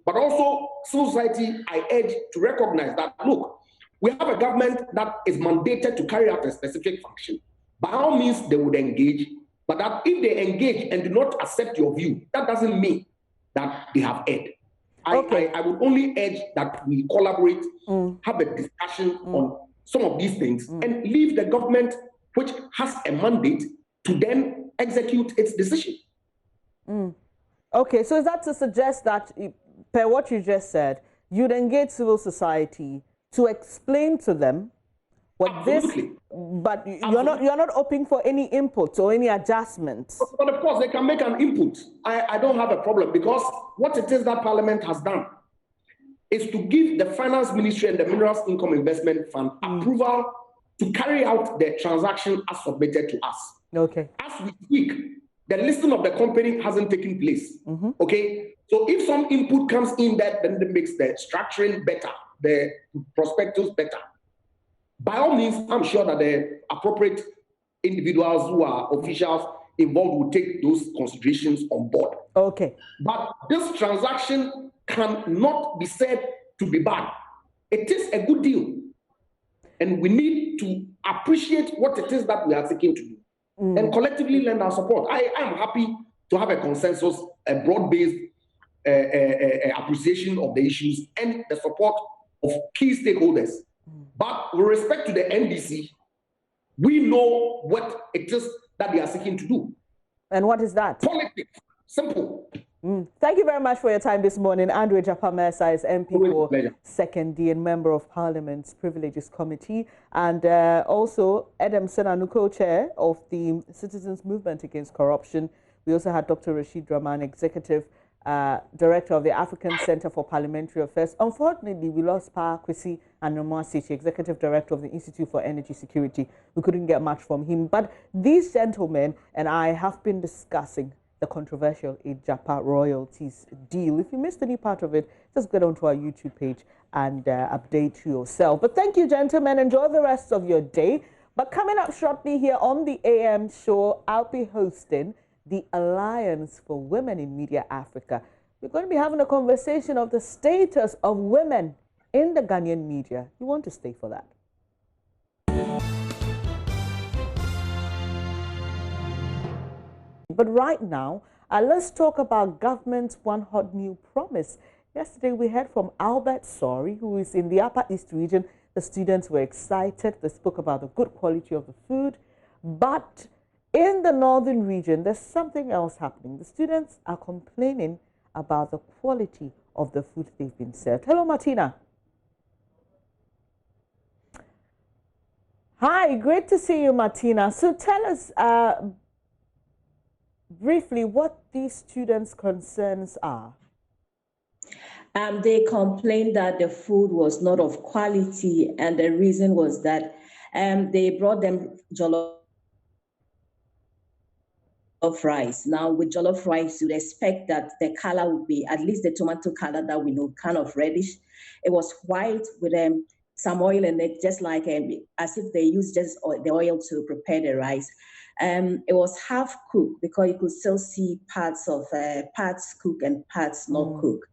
But also, civil society, I urge to recognize that, look, we have a government that is mandated to carry out a specific function. By all means, they would engage, but that if they engage and do not accept your view, that doesn't mean that they have erred. I would only urge that we collaborate, have a discussion on some of these things, and leave the government, which has a mandate, to then execute its decision. Okay, so is that to suggest that, per what you just said, you'd engage civil society to explain to them what Absolutely. But you're not open for any input or any adjustments. But of course, they can make an input. I don't have a problem, because what it is that Parliament has done is to give the Finance Ministry and the Minerals Income Investment Fund approval to carry out the transaction as submitted to us. Okay. As we speak, the listing of the company hasn't taken place. Okay. So if some input comes in that, then it makes the structuring better, the prospectus better. By all means, I'm sure that the appropriate individuals who are officials involved will take those considerations on board. Okay. But this transaction cannot be said to be bad. It is a good deal. And we need to appreciate what it is that we are seeking to do and collectively lend our support. I am happy to have a consensus, a broad-based appreciation of the issues and the support of key stakeholders. But with respect to the NDC, we know what it is that they are seeking to do. And what is that? Politics. Simple. Thank you very much for your time this morning. Andrew Agyapa Mercer is MP for 2nd D and Member of Parliament's Privileges Committee, and also Adam Senanu, co-chair of the Citizens Movement Against Corruption. We also had Dr. Rashid Rahman, Executive Director of the African Center for Parliamentary Affairs. Unfortunately, we lost Pa Kwesi Anomasichi, Executive Director of the Institute for Energy Security. We couldn't get much from him. But these gentlemen and I have been discussing the controversial Agyapa Royalties Deal. If you missed any part of it, just get onto our YouTube page and update yourself. But thank you, gentlemen. Enjoy the rest of your day. But coming up shortly here on the AM show, I'll be hosting the Alliance for Women in Media Africa. We're going to be having a conversation of the status of women in the Ghanaian media. You want to stay for that. But right now, let's talk about government's one hot new promise. Yesterday, we heard from Albert Sori, who is in the Upper East region. The students were excited. They spoke about the good quality of the food. But in the northern region, there's something else happening. The students are complaining about the quality of the food they've been served. Hello, Martina. Hi, great to see you, Martina. So tell us briefly what these students' concerns are. They complained that the food was not of quality, and the reason was that they brought them jollof of rice. Now, with jollof rice, you'd expect that the color would be at least the tomato color that we know, kind of reddish. It was white with some oil in it, just like as if they used just the oil to prepare the rice. It was half cooked because you could still see parts cooked and parts not cooked.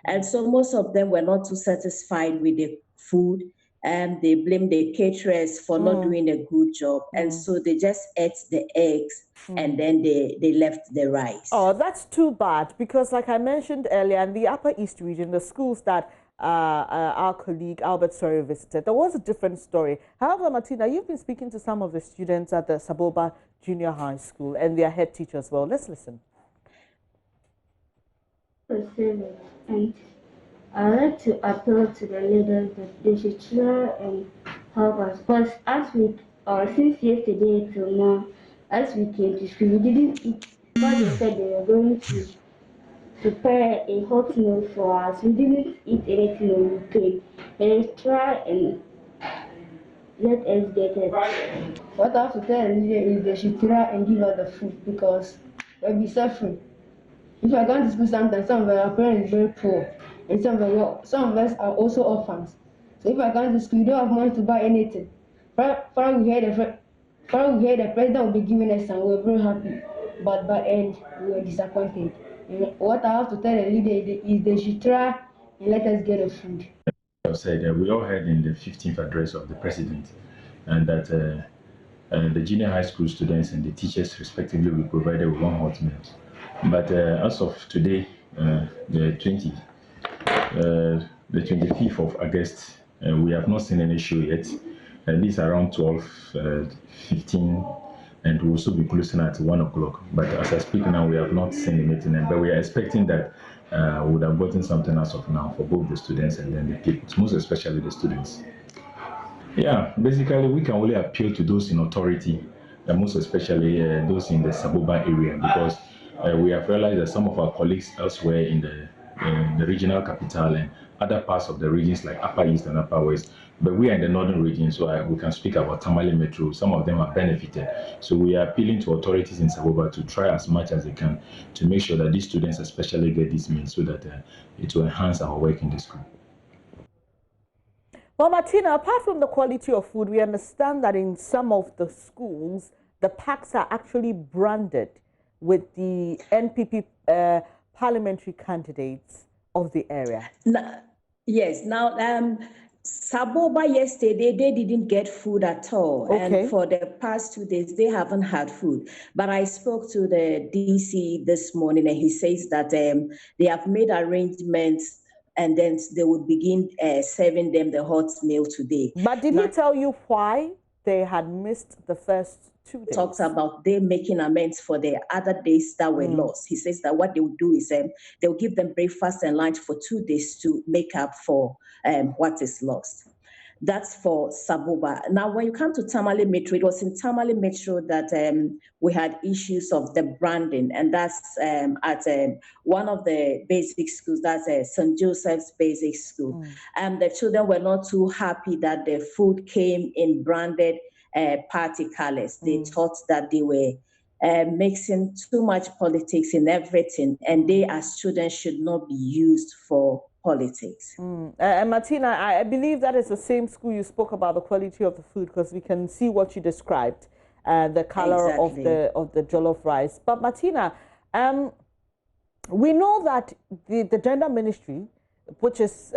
And so most of them were not too satisfied with the food, and they blamed the caterers for not doing a good job. And so they just ate the eggs and then they left the rice. Oh, that's too bad, because like I mentioned earlier, in the Upper East region, the schools that our colleague Albert Sorry visited, there was a different story. However, Martina, you've been speaking to some of the students at the Saboba Junior High School and their head teacher as well. Let's listen. And I'd like to appeal to the leaders that they should try and help us. Because since yesterday till now, as we came to school, we didn't eat. But they said they were going to prepare a hot meal for us. We didn't eat anything when we came. They try and let us get it. What I have to tell them is they should try and give us the food, because we'll be suffering. If I go to school sometimes, some of our parents are very poor, and some of us are also orphans. So if I go to school, we don't have money to buy anything. When we heard the president will be giving us some, we were very happy. But by the end, we were disappointed. And what I have to tell the leader is they should try and let us get the food. I said we all heard in the 15th address of the president, and that the junior high school students and the teachers respectively will be provided with 1 hot meal. But as of today, the 25th of August, we have not seen any show yet. At least around 12, 15, and we'll also be closing at 1 o'clock. But as I speak now, we have not seen anything, but we are expecting that we would have gotten something as of now for both the students and then the people, most especially the students. Yeah, basically we can only appeal to those in authority, and most especially those in the Saboba area, because we have realized that some of our colleagues elsewhere in the regional capital and other parts of the regions like Upper East and Upper West, but we are in the northern region, so we can speak about Tamale Metro. Some of them are benefited. So we are appealing to authorities in Saboba to try as much as they can to make sure that these students especially get this meal, so that it will enhance our work in the school. Well, Martina, apart from the quality of food, we understand that in some of the schools, the packs are actually branded with the NPP parliamentary candidates of the area. Yes. Now, Saboba yesterday, they didn't get food at all. Okay. And for the past 2 days, they haven't had food. But I spoke to the DC this morning, and he says that they have made arrangements, and then they would begin serving them the hot meal today. But did he tell you why they had missed the first 2 days? Talks about they making amends for the other days that were lost. He says that what they will do is they'll give them breakfast and lunch for 2 days to make up for what is lost. That's for Saboba. Now, when you come to Tamale Metro, it was in Tamale Metro that we had issues of the branding, and that's at one of the basic schools, that's St. Joseph's Basic School. The children were not too happy that the food came in branded party colors. They thought that they were mixing too much politics in everything, and they as students should not be used for politics. And Martina, I believe that is the same school you spoke about the quality of the food, because we can see what you described, the color of the jollof rice. But Martina, we know that the gender ministry, which is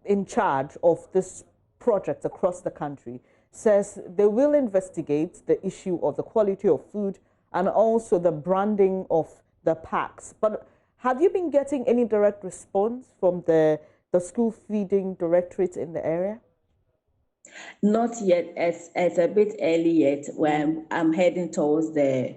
in charge of this project across the country, says they will investigate the issue of the quality of food and also the branding of the packs. But have you been getting any direct response from the school feeding directorate in the area? Not yet. It's a bit early yet. When I'm heading towards the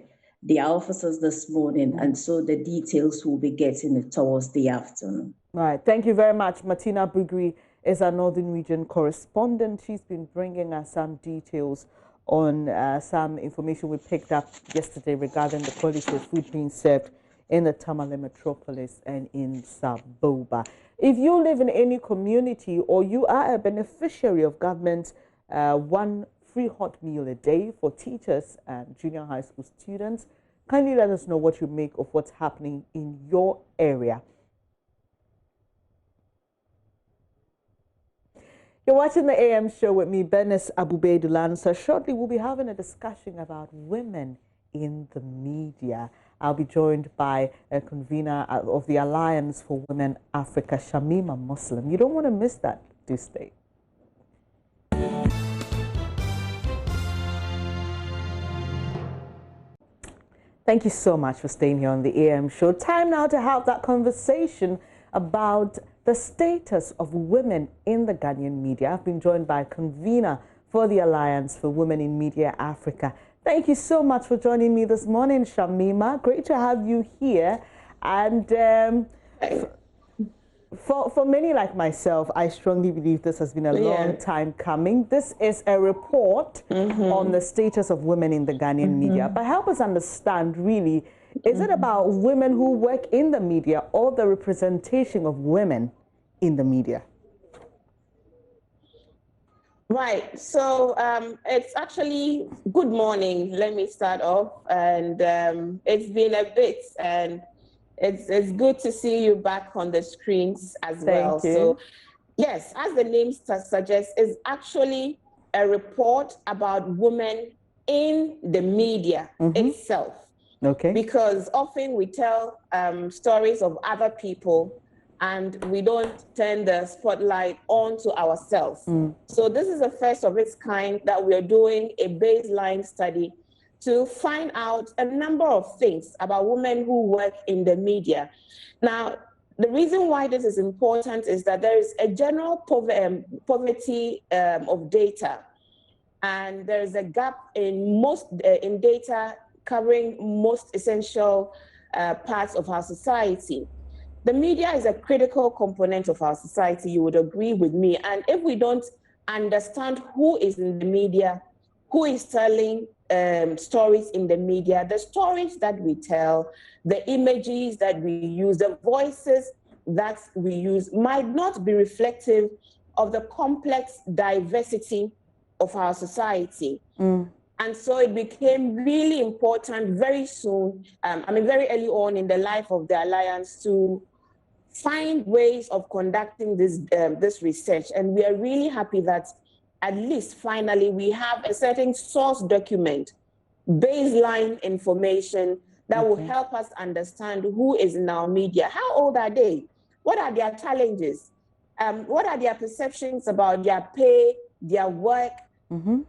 officers this morning, and so the details will be getting it towards the afternoon. Right. Thank you very much. Martina Bugri is our Northern Region correspondent. She's been bringing us some details on some information we picked up yesterday regarding the quality of food being served in the Tamale metropolis and in Saboba. If you live in any community or you are a beneficiary of government, 1 free hot meal a day for teachers and junior high school students, Kindly let us know what you make of what's happening in your area. You're watching the AM show with me, Bernice Abubedu-Lansa. Shortly, we'll be having a discussion about women in the media. I'll be joined by a convener of the Alliance for Women Africa, Shamima Muslim. You don't want to miss that. Do stay. Thank you so much for staying here on the AM show. Time now to have that conversation about the status of women in the Ghanaian media. I've been joined by a convener for the Alliance for Women in Media Africa. Thank you so much for joining me this morning, Shamima. Great to have you here. And for many like myself, I strongly believe this has been a long time coming. This is a report on the status of women in the Ghanaian media. But help us understand, really, is it about women who work in the media or the representation of women in the media? Right. So it's actually good morning. Let me start off. And it's been a bit, and it's good to see you back on the screens as well. Thank you. So yes, as the name suggests, is actually a report about women in the media itself. Okay. Because often we tell stories of other people and we don't turn the spotlight onto ourselves. So this is the first of its kind that we're doing a baseline study to find out a number of things about women who work in the media. Now, the reason why this is important is that there is a general poverty of data, and there is a gap in in data covering most essential parts of our society. The media is a critical component of our society, you would agree with me. And if we don't understand who is in the media, who is telling stories in the media, the stories that we tell, the images that we use, the voices that we use might not be reflective of the complex diversity of our society. And so it became really important very soon, very early on in the life of the Alliance, to find ways of conducting this research. And we are really happy that at least finally we have a certain source document, baseline information that will help us understand who is in our media. How old are they? What are their challenges? What are their perceptions about their pay, their work?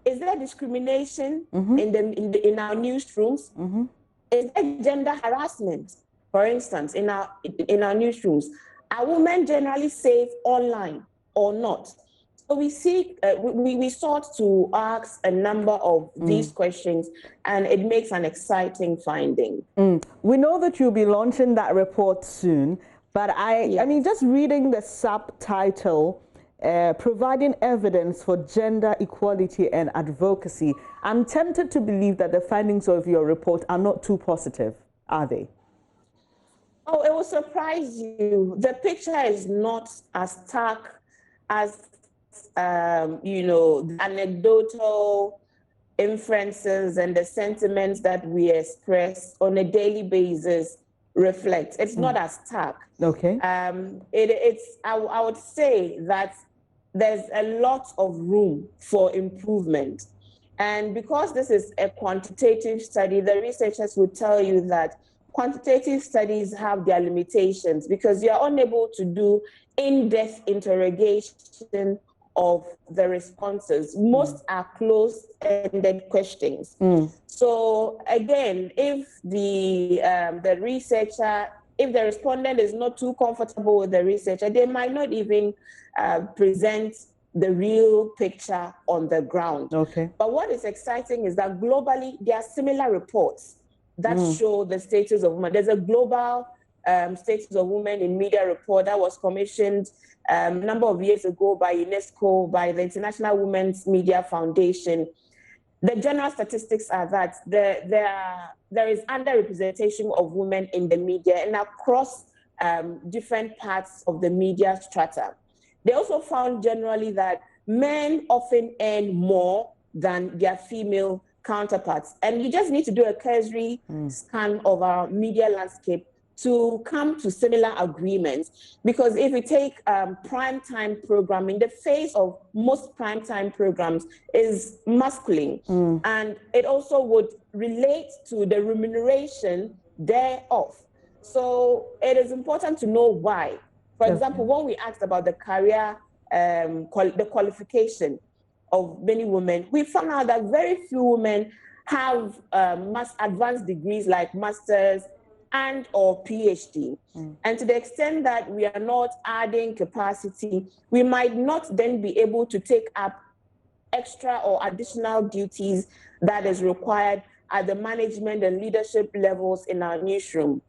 Is there discrimination in our newsrooms? Is there gender harassment, for instance, in our newsrooms? Are women generally safe online or not? So we sought to ask a number of these questions, and it makes an exciting finding. We know that you'll be launching that report soon, but I mean, just reading the subtitle, providing evidence for gender equality and advocacy, I'm tempted to believe that the findings of your report are not too positive, are they? Oh, it will surprise you. The picture is not as stark as, the anecdotal inferences and the sentiments that we express on a daily basis reflect. It's not as stark. Okay. I would say that there's a lot of room for improvement. And because this is a quantitative study, the researchers will tell you that quantitative studies have their limitations because you're unable to do in-depth interrogation of the responses. Most are closed-ended questions. So again, if the researcher, if the respondent is not too comfortable with the researcher, they might not even present the real picture on the ground. Okay. But what is exciting is that globally, there are similar reports that show the status of women. There's a global status of women in media report that was commissioned a number of years ago by UNESCO, by the International Women's Media Foundation. The general statistics are that there is underrepresentation of women in the media and across different parts of the media strata. They also found generally that men often earn more than their female counterparts. And you just need to do a cursory scan of our media landscape to come to similar agreements. Because if you take primetime programming, the face of most primetime programs is masculine. And it also would relate to the remuneration thereof. So it is important to know why. For example, when we asked about the career, the qualification of many women, we found out that very few women have advanced degrees like master's and or PhD. And to the extent that we are not adding capacity, we might not then be able to take up extra or additional duties that is required at the management and leadership levels in our newsroom.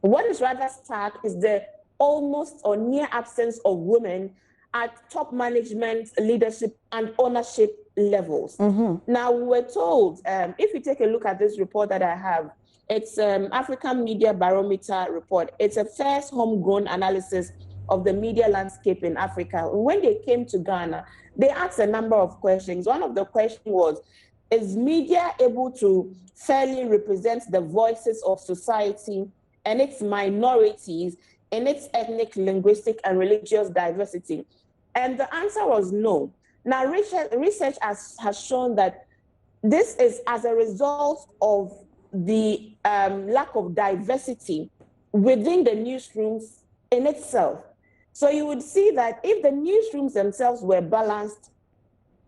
What is rather stark is the almost or near absence of women at top management, leadership, and ownership levels. Now, we were told, if you take a look at this report that I have, it's African Media Barometer report. It's a first homegrown analysis of the media landscape in Africa. When they came to Ghana, they asked a number of questions. One of the questions was, is media able to fairly represent the voices of society and its minorities in its ethnic, linguistic, and religious diversity? And the answer was no. Now, research has shown that this is as a result of the lack of diversity within the newsrooms in itself. So you would see that if the newsrooms themselves were balanced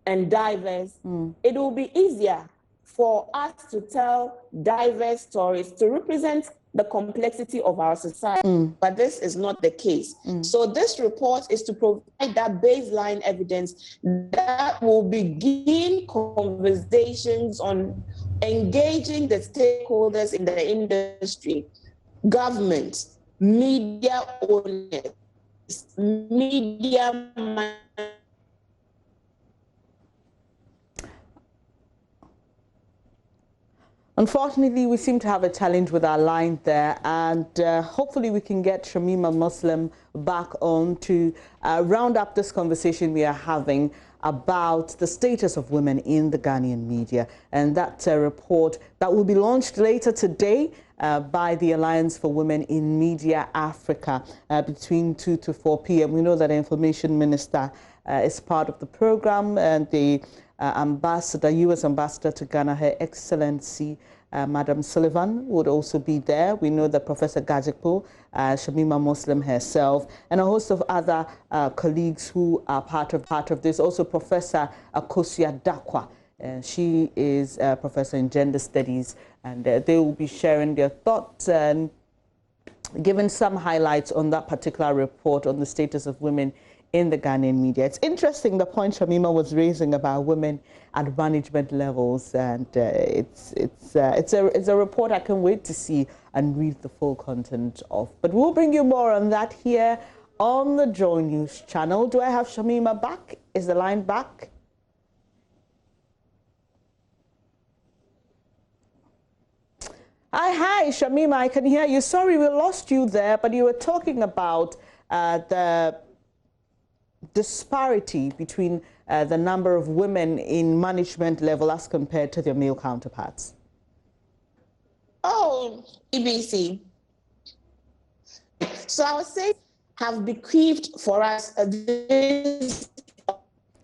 and diverse, it will be easier for us to tell diverse stories to represent the complexity of our society. But this is not the case. So this report is to provide that baseline evidence that will begin conversations on engaging the stakeholders in the industry, government, media owners, media managers. Unfortunately, we seem to have a challenge with our line there, and hopefully we can get Shamima Muslim back on to round up this conversation we are having about the status of women in the Ghanaian media. And that's a report that will be launched later today by the Alliance for Women in Media Africa between 2 to 4 p.m. We know that the Information Minister is part of the program, and the ambassador, U.S. ambassador to Ghana, Her Excellency Madam Sullivan, would also be there. We know that Professor Gajikpo, Shamima Muslim herself, and a host of other colleagues who are part of this. Also, Professor Akosia Dakwa. She is a professor in gender studies, and they will be sharing their thoughts and giving some highlights on that particular report on the status of women in the Ghanaian media. It's interesting the point Shamima was raising about women at management levels, and it's a report I can't wait to see and read the full content of. But we'll bring you more on that here on the JoyNews channel. Do I have Shamima back? Is the line back? Hi, Shamima, I can hear you. Sorry, we lost you there, but you were talking about the disparity between the number of women in management level as compared to their male counterparts. Oh, BBC. So I would say have bequeathed for us this.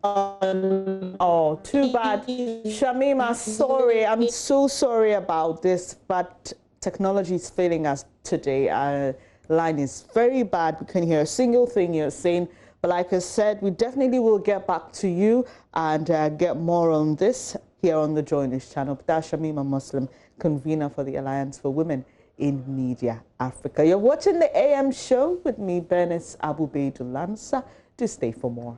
Oh, too bad. Shamima, sorry. I'm so sorry about this, but technology is failing us today. Our line is very bad. We can't hear a single thing you're saying. But like I said, we definitely will get back to you and get more on this here on the JoyNews channel. But that's Shamima Muslim, convener for the Alliance for Women in Media Africa. You're watching the AM show with me, Bernice Abubedu-Lansa. Do stay for more.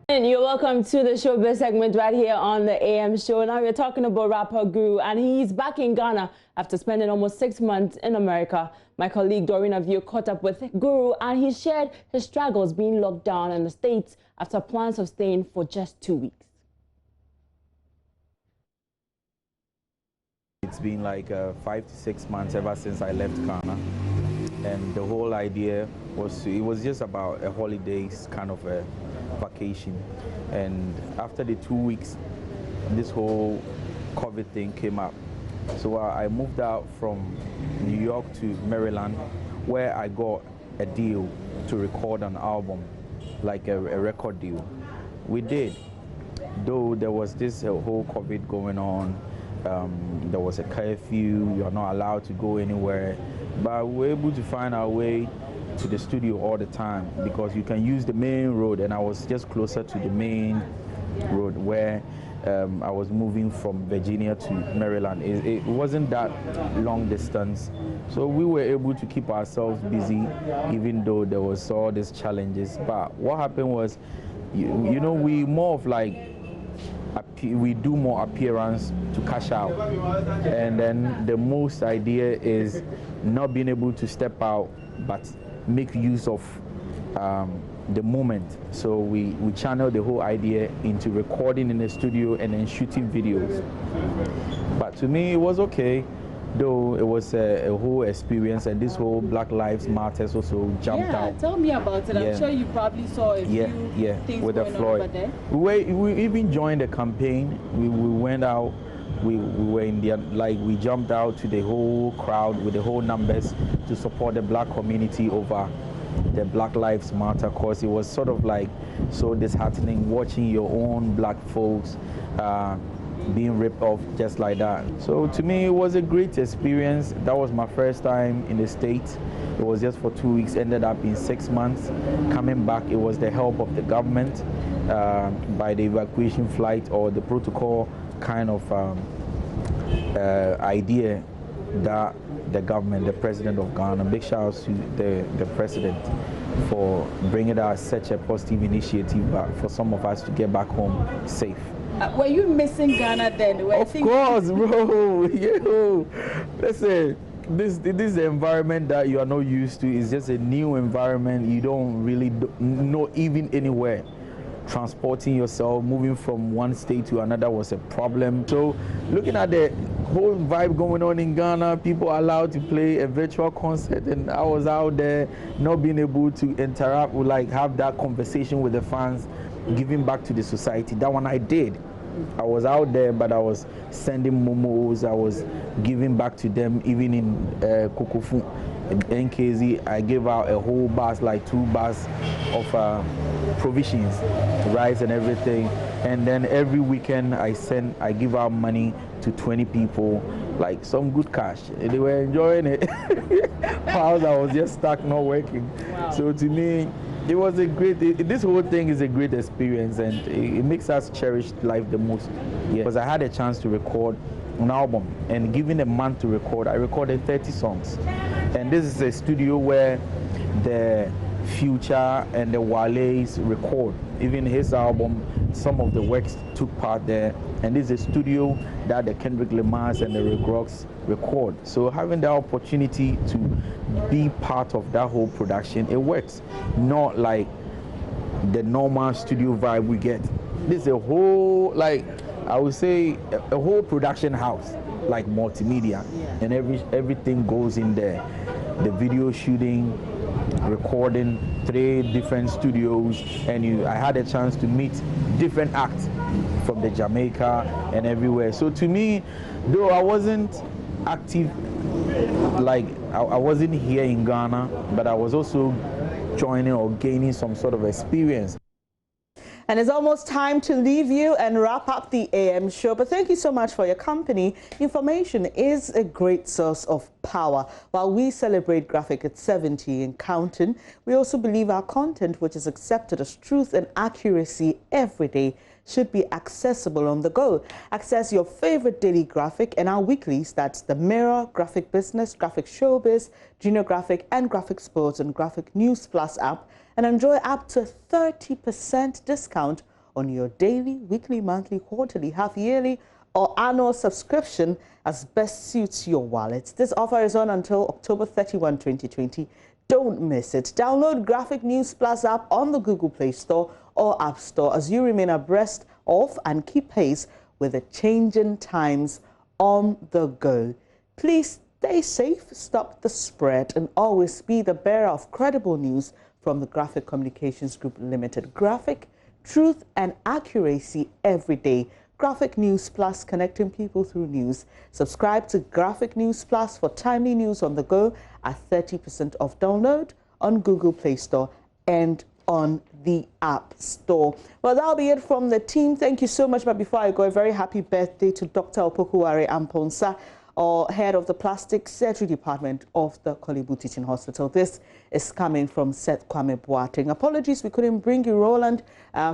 And you're welcome to the Showbiz segment right here on the AM show. Now we're talking about rapper Guru, and he's back in Ghana after spending almost 6 months in America. My colleague Doreen Avio caught up with Guru, and he shared his struggles being locked down in the States after plans of staying for just 2 weeks. It's been like 5 to 6 months ever since I left Ghana. And the whole idea was, it was just about a holidays, kind of a vacation. And after the 2 weeks, this whole COVID thing came up. So I moved out from New York to Maryland, where I got a deal to record an album, like a record deal. We did, though there was this whole COVID going on. There was a curfew, you are not allowed to go anywhere, but we were able to find our way to the studio all the time because you can use the main road, and I was just closer to the main road where I was moving from Virginia to Maryland. It wasn't that long distance, so we were able to keep ourselves busy even though there was all these challenges. But what happened was, you know, we more of like, we do more appearance to cash out, and then the most idea is not being able to step out but make use of the moment. So we channel the whole idea into recording in the studio and then shooting videos. But to me it was okay, though it was a whole experience, and this whole Black Lives Matter also jumped out. Yeah, tell me about it. I'm sure you probably saw a few things with the going Floyd. on over there. We even joined the campaign. We went out. We were in the, like, we jumped out to the whole crowd with the whole numbers to support the Black community over the Black Lives Matter cause. It was sort of like so disheartening watching your own Black folks being ripped off just like that. So to me it was a great experience. That was my first time in the States. It was just for 2 weeks, ended up in 6 months. Coming back, it was the help of the government by the evacuation flight or the protocol kind of idea that the government, the President of Ghana, big shout out to the President for bringing out such a positive initiative for some of us to get back home safe. Were you missing Ghana then? Of course, bro. Yo, listen, this environment that you are not used to is just a new environment. You don't really know even anywhere. Transporting yourself, moving from one state to another was a problem. So looking at the whole vibe going on in Ghana, people are allowed to play a virtual concert, and I was out there not being able to interact with, like, have that conversation with the fans, giving back to the society. That one I did. I was out there, but I was sending momos, I was giving back to them, even in Kokofu. In NKZ, I gave out a whole bus, like 2 buses of provisions, rice and everything. And then every weekend I give out money to 20 people, like some good cash. They were enjoying it. While I was just stuck, not working. Wow. So to me, it was a great, this whole thing is a great experience, and it makes us cherish life the most. Yeah. Because I had a chance to record an album, and given a month to record, I recorded 30 songs. And this is a studio where the Future and the Wale's record. Even his album, some of the works took part there. And this is a studio that the Kendrick Lamars and the Rick Rocks record. So having the opportunity to be part of that whole production, it works. Not like the normal studio vibe we get. This is a whole, like, I would say a whole production house, like multimedia, and everything goes in there. The video shooting, recording, 3 different studios, and I had a chance to meet different acts from the Jamaica and everywhere. So to me, though I wasn't active, like I wasn't here in Ghana, but I was also joining or gaining some sort of experience. And it's almost time to leave you and wrap up the AM show. But thank you so much for your company. Information is a great source of power. While we celebrate Graphic at 70 and counting, we also believe our content, which is accepted as truth and accuracy every day, should be accessible on the go. Access your favorite daily graphic and our weeklies, that's The Mirror, Graphic Business, Graphic Showbiz, Junior Graphic and Graphic Sports and Graphic News Plus app, and enjoy up to 30% discount on your daily, weekly, monthly, quarterly, half-yearly or annual subscription as best suits your wallet. This offer is on until October 31, 2020. Don't miss it. Download Graphic News Plus app on the Google Play Store or App Store as you remain abreast of and keep pace with the changing times on the go. Please Stay safe, stop the spread, and always be the bearer of credible news from the Graphic Communications Group Limited. Graphic, truth and accuracy every day. Graphic News Plus, connecting people through news. Subscribe to Graphic News Plus for timely news on the go at 30% off download on Google Play Store and on the App Store. Well, that'll be it from the team. Thank you so much. But before I go, a very happy birthday to Dr. Opokuware Amponsa, or head of the Plastic Surgery Department of the Kolebu Teaching Hospital. This is coming from Seth Kwame Boateng. Apologies, we couldn't bring you Roland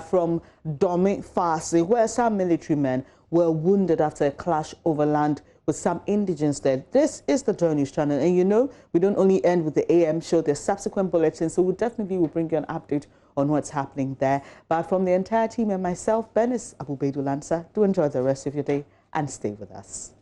from Dome Farsi, where some military men were wounded after a clash over land with some indigents there. This is the JoyNews channel, and you know, we don't only end with the AM show, there's subsequent bulletins, so we definitely will bring you an update on what's happening there. But from the entire team and myself, Benis Abubedu Lansa, do enjoy the rest of your day and stay with us.